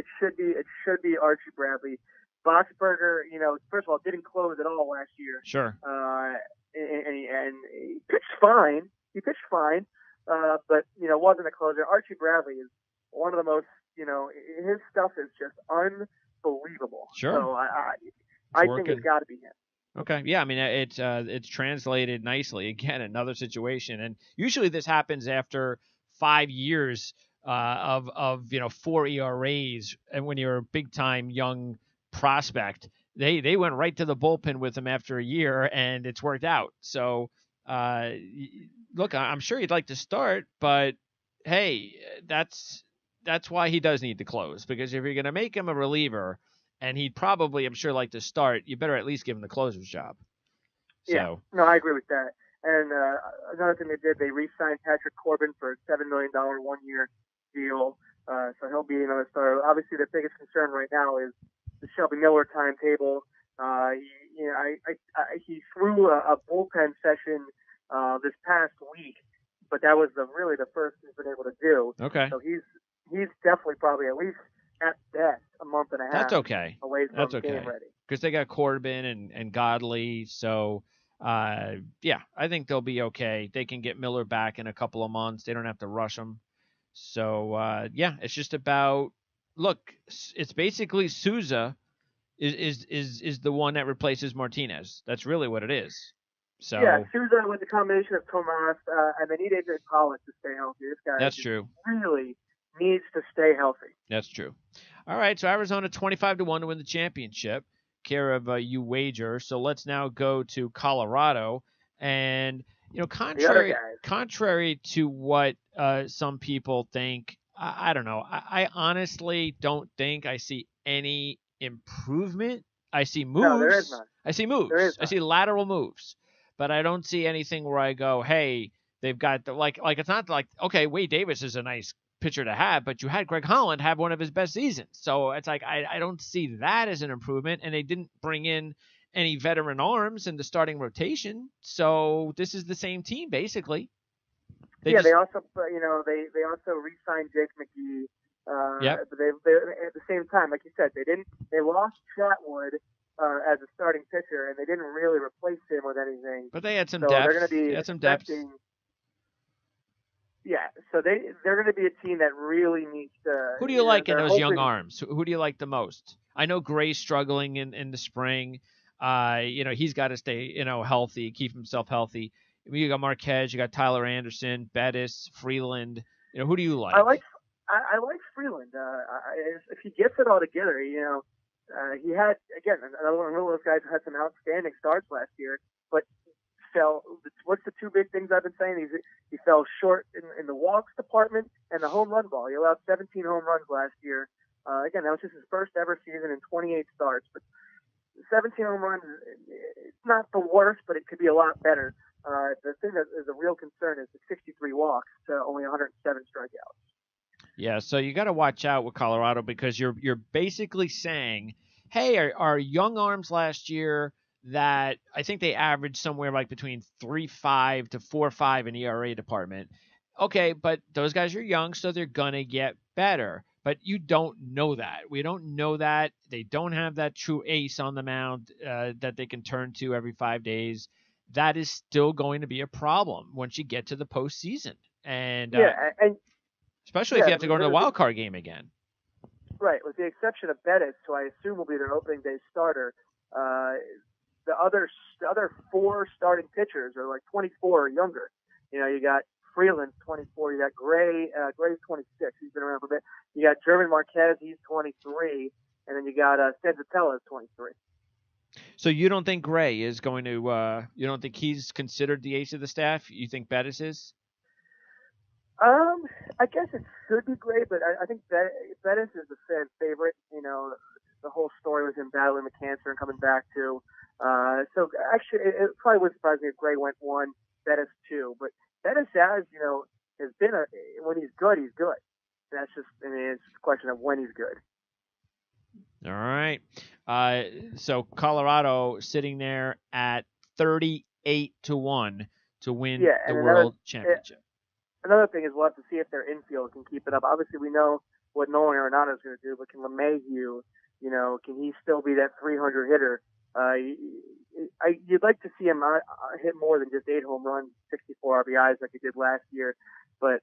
Archie Bradley. Boxberger, you know, first of all, didn't close at all last year. Sure. And he pitched fine. But you know, wasn't a closer. Archie Bradley is one of the most, you know, his stuff is just unbelievable. Sure. So I think it's got to be him. Okay. Yeah. I mean, it's translated nicely. Again, another situation, and usually this happens after 5 years of you know, 4 ERAs, and when you're a big time young prospect, they went right to the bullpen with him after a year, and it's worked out. So look, I'm sure he'd like to start, but hey, that's why he does need to close, because if you're going to make him a reliever, and he'd probably, I'm sure, like to start, you better at least give him the closer's job. So. Yeah, no, I agree with that. And another thing they did, they re-signed Patrick Corbin for a $7 million one-year deal. So he'll be another starter. Obviously, the biggest concern right now is the Shelby Miller timetable. He threw a bullpen session this past week, but that was really the first he's been able to do. Okay. So he's definitely probably at least at best a month and a half. That's okay. Away from game ready. Because they got Corbin and Godley, so yeah, I think they'll be okay. They can get Miller back in a couple of months. They don't have to rush him. So yeah, it's just about, look, it's basically Souza is the one that replaces Martinez. That's really what it is. So yeah, Souza with the combination of Tomas and they need AJ Pollock to stay healthy. This guy true. Really needs to stay healthy. That's true. All right, so Arizona 25-1 to win the championship, care of you wager. So let's now go to Colorado, and you know, contrary to what some people think, I don't know. I honestly don't think I see any improvement. I see No, there is moves. none. I see There is moves. I none. see lateral moves, but I don't see anything where I go, hey, they've got like it's not like, okay, Wade Davis is a nice pitcher to have, but you had Greg Holland have one of his best seasons. So it's like I don't see that as an improvement, and they didn't bring in any veteran arms in the starting rotation. So this is the same team basically. They also they also re-signed Jake McGee. Yep. But they at the same time, like you said, they lost Chatwood as a starting pitcher, and they didn't really replace him with anything. But they had some so depth. They're going to be they had some depth. Yeah, so they're going to be a team that really needs to. Who do you like in those young arms? Who do you like the most? I know Gray's struggling in the spring. He's got to stay healthy, keep himself healthy. You got Marquez, you got Tyler Anderson, Bettis, Freeland. Who do you like? I like Freeland. If he gets it all together, he had another one of those guys who had some outstanding starts last year, but fell. What's the two big things I've been saying? He fell short in the walks department and the home run ball. He allowed 17 home runs last year. That was just his first ever season in 28 starts, but 17 home runs, it's not the worst, but it could be a lot better. The thing that is a real concern is the 63 walks to only 107 strikeouts. Yeah, so you got to watch out with Colorado because you're basically saying, hey, our young arms last year that I think they averaged somewhere like between 3.5 to 4.5 in ERA department. Okay, but those guys are young, so they're gonna get better. But you don't know that. We don't know that. They don't have that true ace on the mound that they can turn to every 5 days. That is still going to be a problem once you get to the postseason. And especially if you have to go to the wild card game again. Right, with the exception of Bettis, who I assume will be their opening day starter. The other four starting pitchers are like 24 or younger. You got Freeland, 24. You got Gray. Gray's 26. He's been around for a bit. You got German Marquez. He's 23. And then you got Senzatella, 23. So you don't think Gray is going to? You don't think he's considered the ace of the staff? You think Bettis is? I guess it should be Gray, but I think Bettis is the fan favorite. The whole story was him battling the cancer and coming back too. So actually, it probably wouldn't surprise me if Gray went 1, Bettis 2. But Bettis has been when he's good, he's good. That's just, it's just a question of when he's good. All right. So Colorado sitting there at 38-1 to win the World Championship. Another thing is we'll have to see if their infield can keep it up. Obviously, we know what Nolan Arenado is going to do, but can LeMahieu, can he still be that 300 hitter? You'd like to see him hit more than just 8 home runs, 64 RBIs like he did last year. But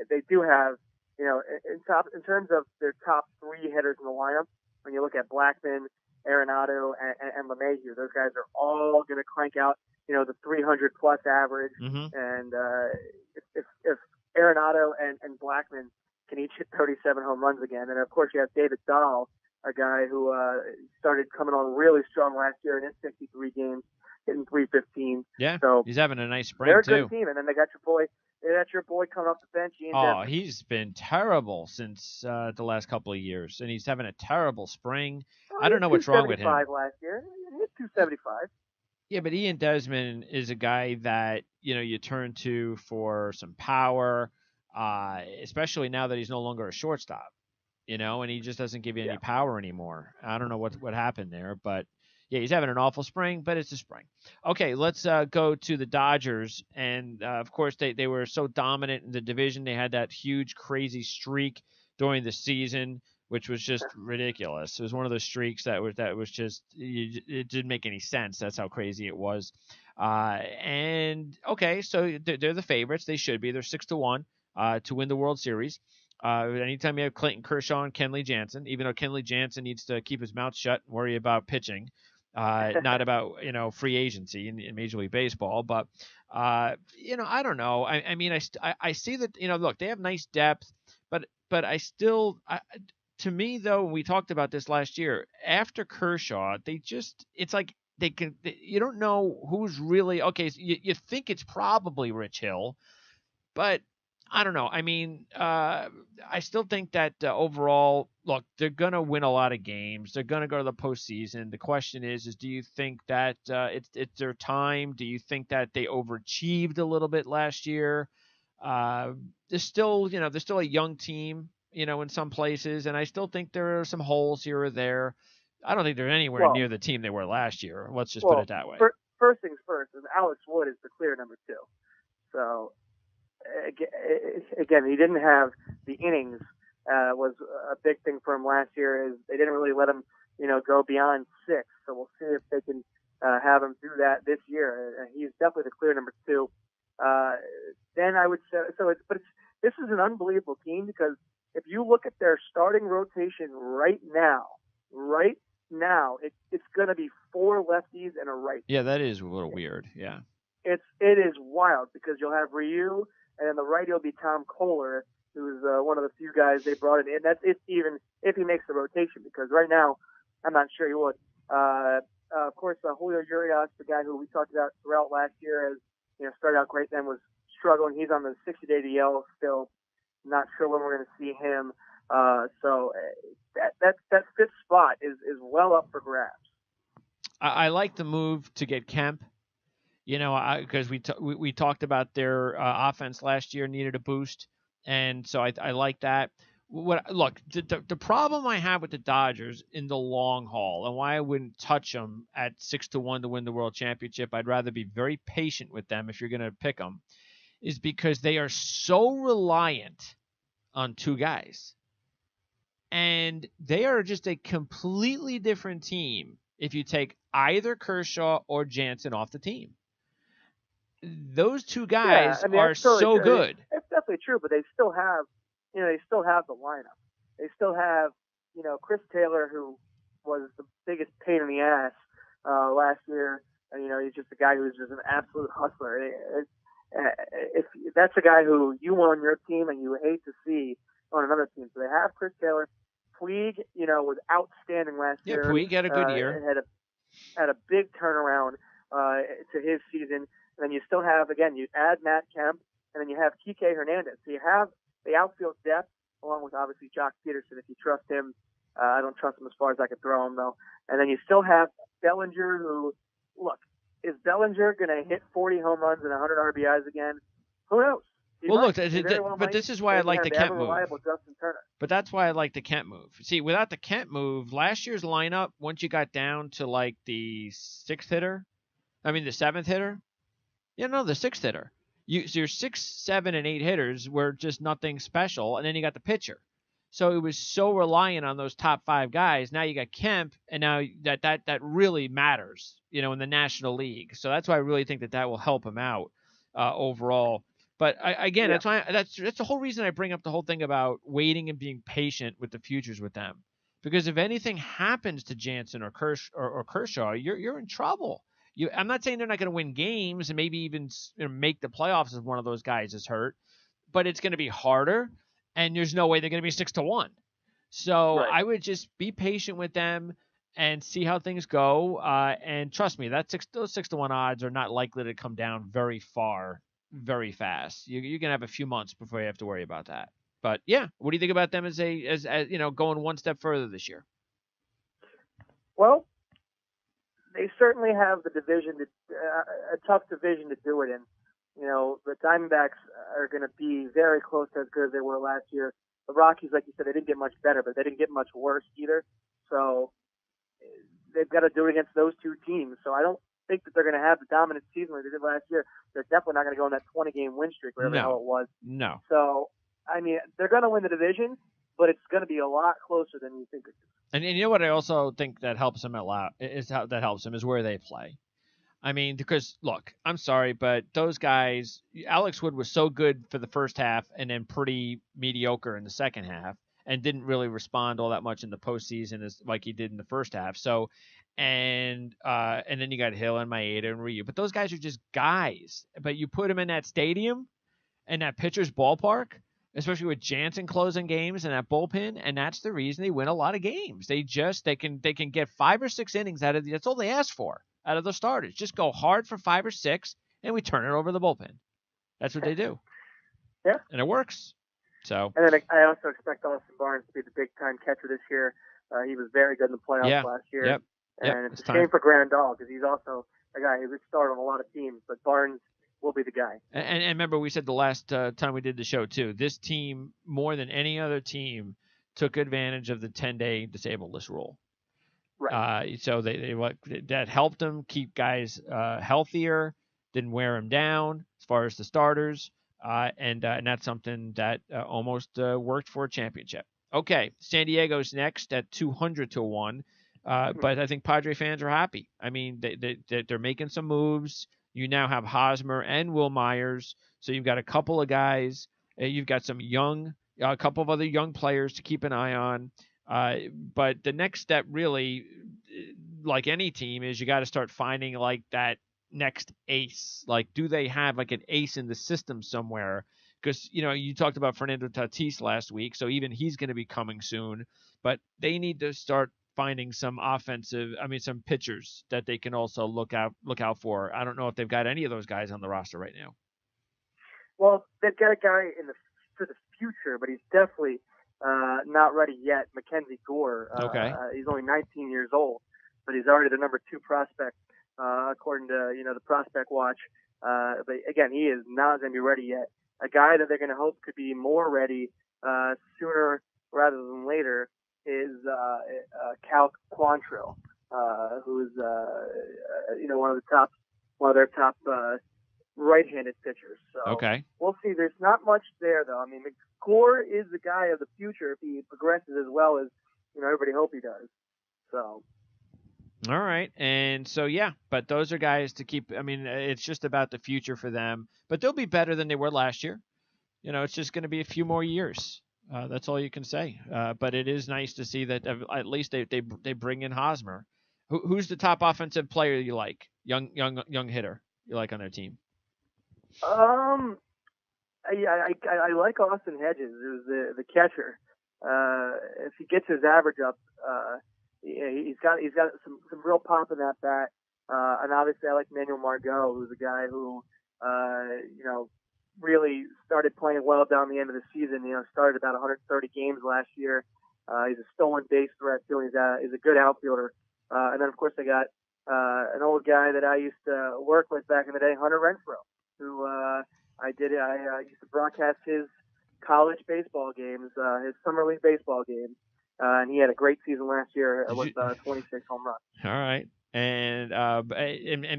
they do have, in terms of their top 3 hitters in the lineup, when you look at Blackmon, Arenado, and LeMahieu, those guys are all going to crank out, the 300 plus average. Mm-hmm. And if Arenado and Blackmon can each hit 37 home runs again, and of course you have David Dahl, a guy who started coming on really strong last year in his 63 games, hitting 315. Yeah, so he's having a nice spring they're a too. good team, and then they got your boy coming off the bench. Ian Desmond. He's been terrible since the last couple of years, and he's having a terrible spring. I don't know what's wrong with him. 275 last year. He hit 275. Yeah, but Ian Desmond is a guy that you turn to for some power, especially now that he's no longer a shortstop. And he just doesn't give you any power anymore. I don't know what happened there, but yeah, he's having an awful spring, but it's a spring. Okay, let's go to the Dodgers, and of course they were so dominant in the division. They had that huge, crazy streak during the season, which was just ridiculous. It was one of those streaks that was just it didn't make any sense. That's how crazy it was. And okay, so they're the favorites. They should be. They're 6-1 to win the World Series. Anytime you have Clayton Kershaw and Kenley Jansen, even though Kenley Jansen needs to keep his mouth shut and worry about pitching, not about free agency in Major League Baseball. But I don't know. I see that look, they have nice depth, but I still to me though, we talked about this last year. After Kershaw, it's like you don't know who's really okay. So you think it's probably Rich Hill, but I don't know. I mean, I still think that overall, look, they're gonna win a lot of games. They're gonna go to the postseason. The question is do you think that it's their time? Do you think that they overachieved a little bit last year? Uh, they're still, they're still a young team, in some places, and I still think there are some holes here or there. I don't think they're anywhere Well, near the team they were last year. Let's just put well, it that way. first things first is Alex Wood is the clear number two. So again, he didn't have the innings. Was a big thing for him last year. Is they didn't really let him, go beyond six. So we'll see if they can have him do that this year. He's definitely the clear number two. Then I would say so. This is an unbelievable team because if you look at their starting rotation right now, it's going to be four lefties and a right. Yeah, that is a little weird. Yeah. It is wild because you'll have Ryu, and then the righty will be Tom Kohler, who's one of the few guys they brought in. And that's if he makes the rotation, because right now I'm not sure he would. Of course, Julio Urias, the guy who we talked about throughout last year, as started out great, then was struggling. He's on the 60-day DL still. Not sure when we're going to see him. So that fifth spot is well up for grabs. I like the move to get Kemp. Because we talked about their offense last year needed a boost, and so I like that. The problem I have with the Dodgers in the long haul, and why I wouldn't touch them at 6-1 to win the World Championship, I'd rather be very patient with them if you're going to pick them, is because they are so reliant on two guys, and they are just a completely different team if you take either Kershaw or Jansen off the team. Those two guys are so good. It's definitely true, but they still have, the lineup. They still have, Chris Taylor, who was the biggest pain in the ass last year. And, he's just a guy who's just an absolute hustler. If that's a guy who you want on your team and you hate to see on another team. So they have Chris Taylor. Puig, was outstanding last year. Yeah, Puig had a good year. Had a big turnaround to his season. And then you still have, again, you add Matt Kemp, and then you have Kike Hernandez. So you have the outfield depth, along with obviously Jock Peterson, if you trust him. I don't trust him as far as I could throw him, though. And then you still have Bellinger, who, look, is Bellinger going to hit 40 home runs and 100 RBIs again? Who knows? But this is why I like the Kemp move. Justin Turner. But that's why I like the Kemp move. See, without the Kemp move, last year's lineup, once you got down to like the the seventh hitter, the sixth hitter. So your 6, 7, and 8 hitters were just nothing special, and then you got the pitcher. So it was so reliant on those top 5 guys. Now you got Kemp, and now that really matters, in the National League. So that's why I really think that will help him out overall. But that's the whole reason I bring up the whole thing about waiting and being patient with the futures with them. Because if anything happens to Jansen or Kershaw, you're in trouble. I'm not saying they're not going to win games and maybe even make the playoffs if one of those guys is hurt, but it's going to be harder, and there's no way they're going to be 6-1. So right. I would just be patient with them and see how things go. And trust me, those 6-1 odds are not likely to come down very far, very fast. You're going to have a few months before you have to worry about that. But yeah, what do you think about them as going one step further this year? Well, they certainly have the division, a tough division to do it in. The Diamondbacks are going to be very close to as good as they were last year. The Rockies, like you said, they didn't get much better, but they didn't get much worse either. So they've got to do it against those two teams. So I don't think that they're going to have the dominant season like they did last year. They're definitely not going to go on that 20-game win streak, whatever the hell it was. No. So, they're going to win the division, but it's going to be a lot closer than you think it is. And you know what I also think that helps them is where they play. Because look, I'm sorry, but those guys, Alex Wood was so good for the first half and then pretty mediocre in the second half, and didn't really respond all that much in the postseason like he did in the first half. So, and then you got Hill and Maeda and Ryu, but those guys are just guys. But you put them in that stadium and that pitcher's ballpark, especially with Jansen closing games and that bullpen, and that's the reason they win a lot of games. They can get 5 or 6 innings out of that's all they ask for out of the starters. Just go hard for 5 or 6, and we turn it over the bullpen. That's what they do. Yeah. And it works. So. And then I also expect Austin Barnes to be the big-time catcher this year. He was very good in the playoffs last year. Yep. And it's a shame for Grandal because he's also a guy who would start on a lot of teams, but Barnes will be the guy. And remember, we said the last time we did the show, too, this team, more than any other team, took advantage of the 10-day disabled list rule. Right. So that helped them keep guys healthier, didn't wear them down as far as the starters, and that's something that almost worked for a championship. Okay, San Diego's next at 200-1. But I think Padre fans are happy. I mean, they're making some moves. You now have Hosmer and Will Myers, so you've got a couple of guys. You've got a couple of other young players to keep an eye on. But the next step, really, like any team, is you got to start finding like that next ace. Like, do they have like an ace in the system somewhere? Because you talked about Fernando Tatis last week, so even he's going to be coming soon. But they need to start finding some some pitchers that they can also look out for. I don't know if they've got any of those guys on the roster right now. Well, they've got a guy for the future, but he's definitely not ready yet. Mackenzie Gore. Okay. He's only 19 years old, but he's already the number 2 prospect according to the Prospect Watch. But again, he is not going to be ready yet. A guy that they're going to hope could be more ready sooner rather than later is Cal Quantrill, who's one of their top right-handed pitchers. So okay, we'll see. There's not much there though. I mean, Gore is the guy of the future if he progresses as well as everybody hope he does. So. All right, and so but those are guys to keep. I mean, it's just about the future for them, but they'll be better than they were last year. It's just going to be a few more years. That's all you can say. But it is nice to see that at least they bring in Hosmer. Who's the top offensive player you like? Young hitter you like on their team? I like Austin Hedges, who's the catcher. If he gets his average up, he's got some real pop in that bat. And obviously I like Manuel Margot, who's a guy who really started playing well down the end of the season. Started about 130 games last year. He's a stolen base threat too. He's a good outfielder. And then of course I got an old guy that I used to work with back in the day, Hunter Renfroe, who I used to broadcast his college baseball games, his summer league baseball games. And he had a great season last year with 26 home runs. All right, and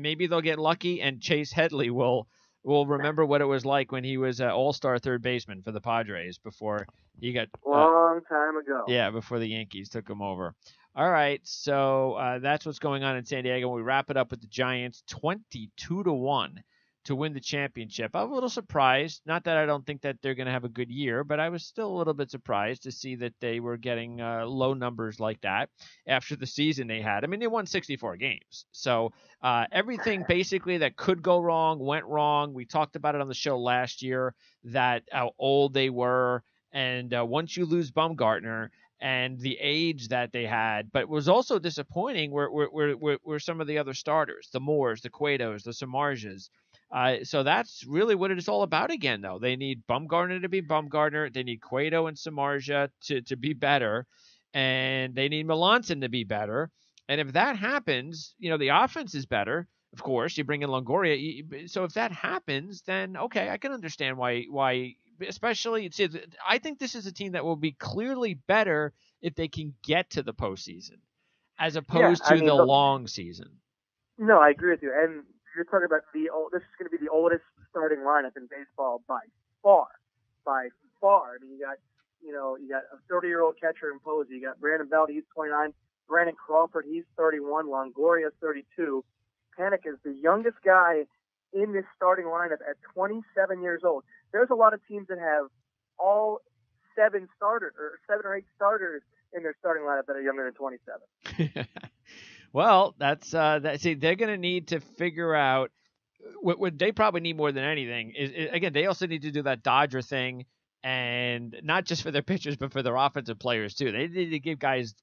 maybe they'll get lucky, and Chase Headley will remember what it was like when he was an all-star third baseman for the Padres before he got long time ago. Yeah, before the Yankees took him over. All right, so that's what's going on in San Diego. We wrap it up with the Giants 22-1 to win the championship. I'm a little surprised. Not that I don't think that they're going to have a good year, but I was still a little bit surprised to see that they were getting low numbers like that after the season they had. I mean, they won 64 games. So everything basically that could go wrong went wrong. We talked about it on the show last year, that how old they were. And once you lose Bumgarner and the age that they had, but it was also disappointing were some of the other starters, the Moores, the Cuetos, the Samardzijas. So that's really what it is all about again, though. They need Bumgarner to be Bumgarner. They need Cueto and Samardzija to be better. And they need Melanson to be better. And if that happens, the offense is better. Of course, you bring in Longoria. So if that happens, then, okay, I can understand why especially, I think this is a team that will be clearly better if they can get to the postseason as opposed to the long season. No, I agree with you. And you're talking about this is going to be the oldest starting lineup in baseball by far. I mean, you got a 30-year-old catcher in Posey. You got Brandon Belt, he's 29. Brandon Crawford, he's 31. Longoria, 32. Panik is the youngest guy in this starting lineup at 27 years old. There's a lot of teams that have all 7 or 8 starters in their starting lineup that are younger than 27. Well, that's see, they're going to need to figure out what they probably need more than anything is again, they also need to do that Dodger thing, and not just for their pitchers, but for their offensive players too. They need to give guys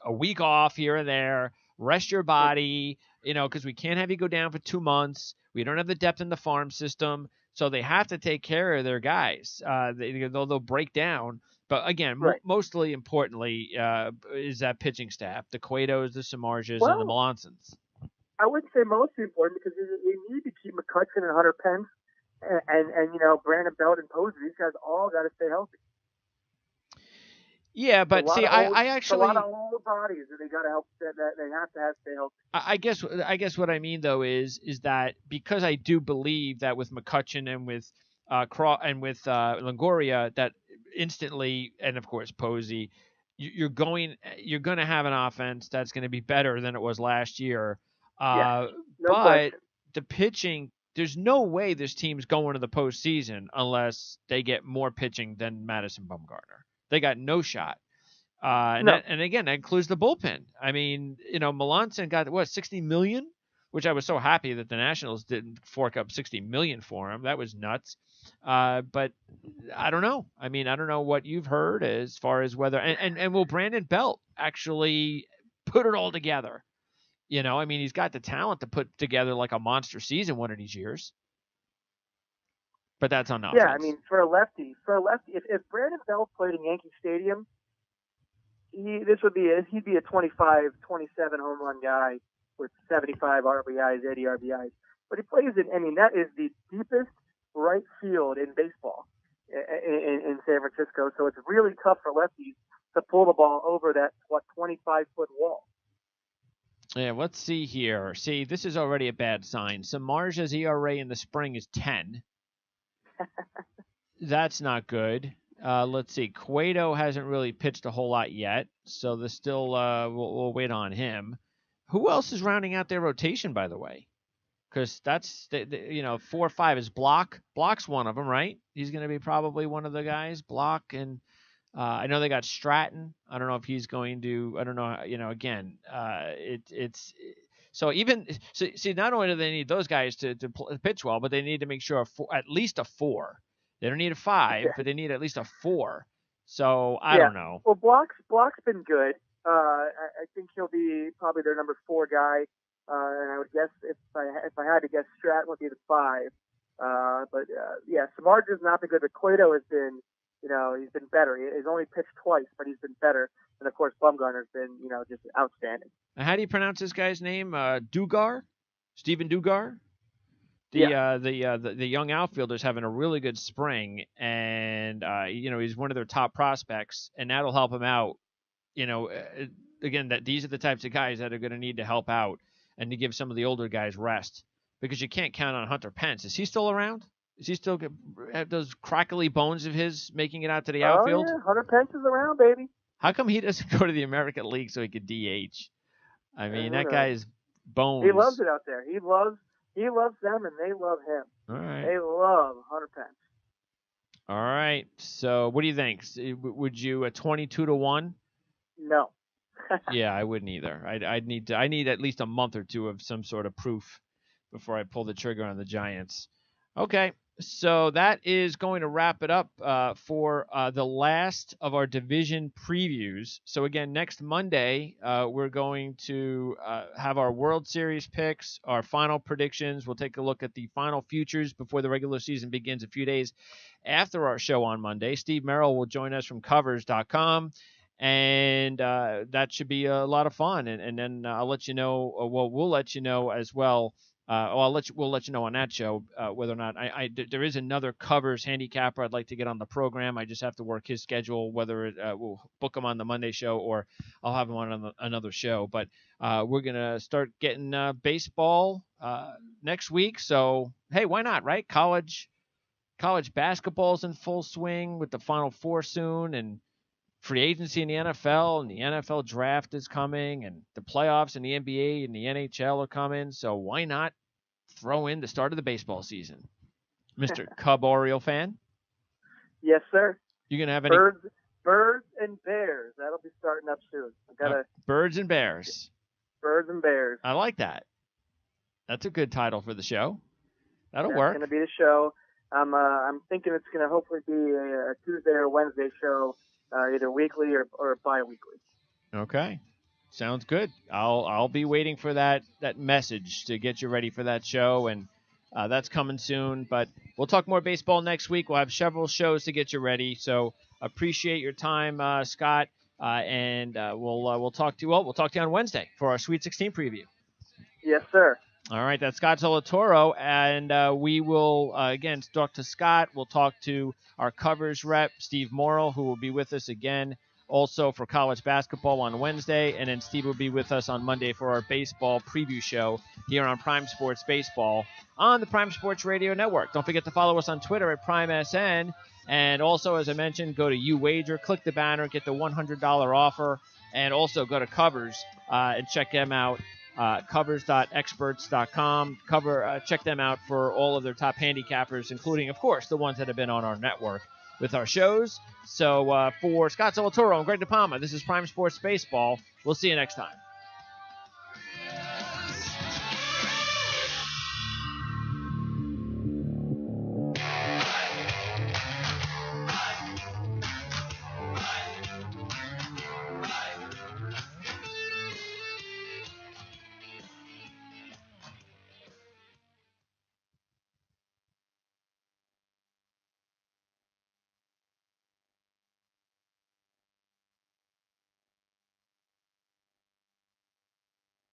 a week off here and there, rest your body, because we can't have you go down for 2 months. We don't have the depth in the farm system. So they have to take care of their guys. They'll break down. But again, Right. mostly importantly is that pitching staff, the Cuetos, the Samardzijas, and the Well, Melancons. I wouldn't say mostly important because they need to keep McCutchen and Hunter Pence and Brandon Belt and Posey. These guys all got to stay healthy. Yeah, but see, I actually a lot of old bodies that they got to help that they have to stay healthy. I guess what I mean though is that because I do believe that with McCutchen and with Longoria that instantly, and of course Posey, you're going to have an offense that's going to be better than it was last year. No but question. The pitching, there's no way this team's going to the postseason unless they get more pitching than Madison Bumgarner. They got no shot. And again, that includes the bullpen. I mean, Melancon got $60 million, which I was so happy that the Nationals didn't fork up $60 million for him. That was nuts. But I don't know. I mean, I don't know what you've heard as far as whether and will Brandon Belt actually put it all together? I mean, he's got the talent to put together like a monster season one of these years. But that's on offense. Yeah, I mean, for a lefty, if Brandon Belt played in Yankee Stadium, he'd be a 25, 27 home run guy with 75 RBIs, 80 RBIs. But he plays that is the deepest right field in baseball in San Francisco. So it's really tough for lefties to pull the ball over that 25-foot wall. Yeah, let's see here. See, this is already a bad sign. Samardzij's ERA in the spring is 10. That's not good. Let's see. Cueto hasn't really pitched a whole lot yet, so there's still we'll wait on him. Who else is rounding out their rotation, by the way? Because that's 4 or 5 is Block. Block's one of them, right? He's going to be probably one of the guys. Block and I know they got Stratton. I don't know if he's going to. I don't know. Again, it's. So not only do they need those guys to pitch well, but they need to make sure at least a 4. They don't need a 5, but they need at least a 4. So I don't know. Well, Block's been good. I think he'll be probably their number 4 guy. And I would guess if I had to guess, Stratton would be the 5. Samardzij's not been good. But Cueto has been, he's been better. He's only pitched twice, but he's been better. And of course, Bumgarner's been, just outstanding. How do you pronounce this guy's name? Dugar? Stephen Dugar? The young outfielder's having a really good spring, and he's one of their top prospects, and that'll help him out. Again, that these are the types of guys that are going to need to help out and to give some of the older guys rest, because you can't count on Hunter Pence. Is he still around? Is he still have those crackly bones of his making it out to the outfield? Yeah, Hunter Pence is around, baby. How come he doesn't go to the American League so he could DH? I mean, that guy's bones. He loves it out there. He loves them, and they love him. All right. They love Hunter Pence. All right. So, what do you think? Would you a 22-1? No. Yeah, I wouldn't either. I need at least a month or two of some sort of proof before I pull the trigger on the Giants. Okay. So that is going to wrap it up for the last of our division previews. So again, next Monday, we're going to have our World Series picks, our final predictions. We'll take a look at the final futures before the regular season begins a few days after our show on Monday. Steve Merrill will join us from Covers.com, and that should be a lot of fun. And then I'll let you know, we'll let you know as well. We'll let you know on that show whether or not there is another Covers handicapper I'd like to get on the program. I just have to work his schedule, whether we'll book him on the Monday show or I'll have him on another show. But we're gonna start getting baseball next week. So hey, why not, right? College basketball's in full swing with the Final Four soon, and free agency in the NFL, and the NFL draft is coming, and the playoffs in the NBA and the NHL are coming. So why not throw in the start of the baseball season? Mr. Cub Oriole fan? Yes, sir. You going to have any? Birds and Bears. That'll be starting up soon. Birds and Bears. Birds and Bears. I like that. That's a good title for the show. That'll work. It's going to be the show. I'm thinking it's going to hopefully be a Tuesday or Wednesday show. Either weekly or bi-weekly. Okay, sounds good. I'll be waiting for that message to get you ready for that show, and That's coming soon, but we'll talk more baseball next week. We'll have several shows to get you ready. So appreciate your time, Scott, and we'll talk to you. Well, we'll talk to you on Wednesday for our Sweet 16 preview. Yes, sir. All right, that's Scott Zolatoro, and we will, again, talk to Scott. We'll talk to our covers rep, Steve Morrill, who will be with us again also for college basketball on Wednesday, and then Steve will be with us on Monday for our baseball preview show here on Prime Sports Baseball on the Prime Sports Radio Network. Don't forget to follow us on Twitter at PrimeSN, and also, as I mentioned, go to UWager, click the banner, get the $100 offer, and also go to Covers and check them out. Covers.experts.com. Check them out for all of their top handicappers, including, of course, the ones that have been on our network with our shows. So for Scott Zolatoro and Greg DePalma, this is Prime Sports Baseball. We'll see you next time.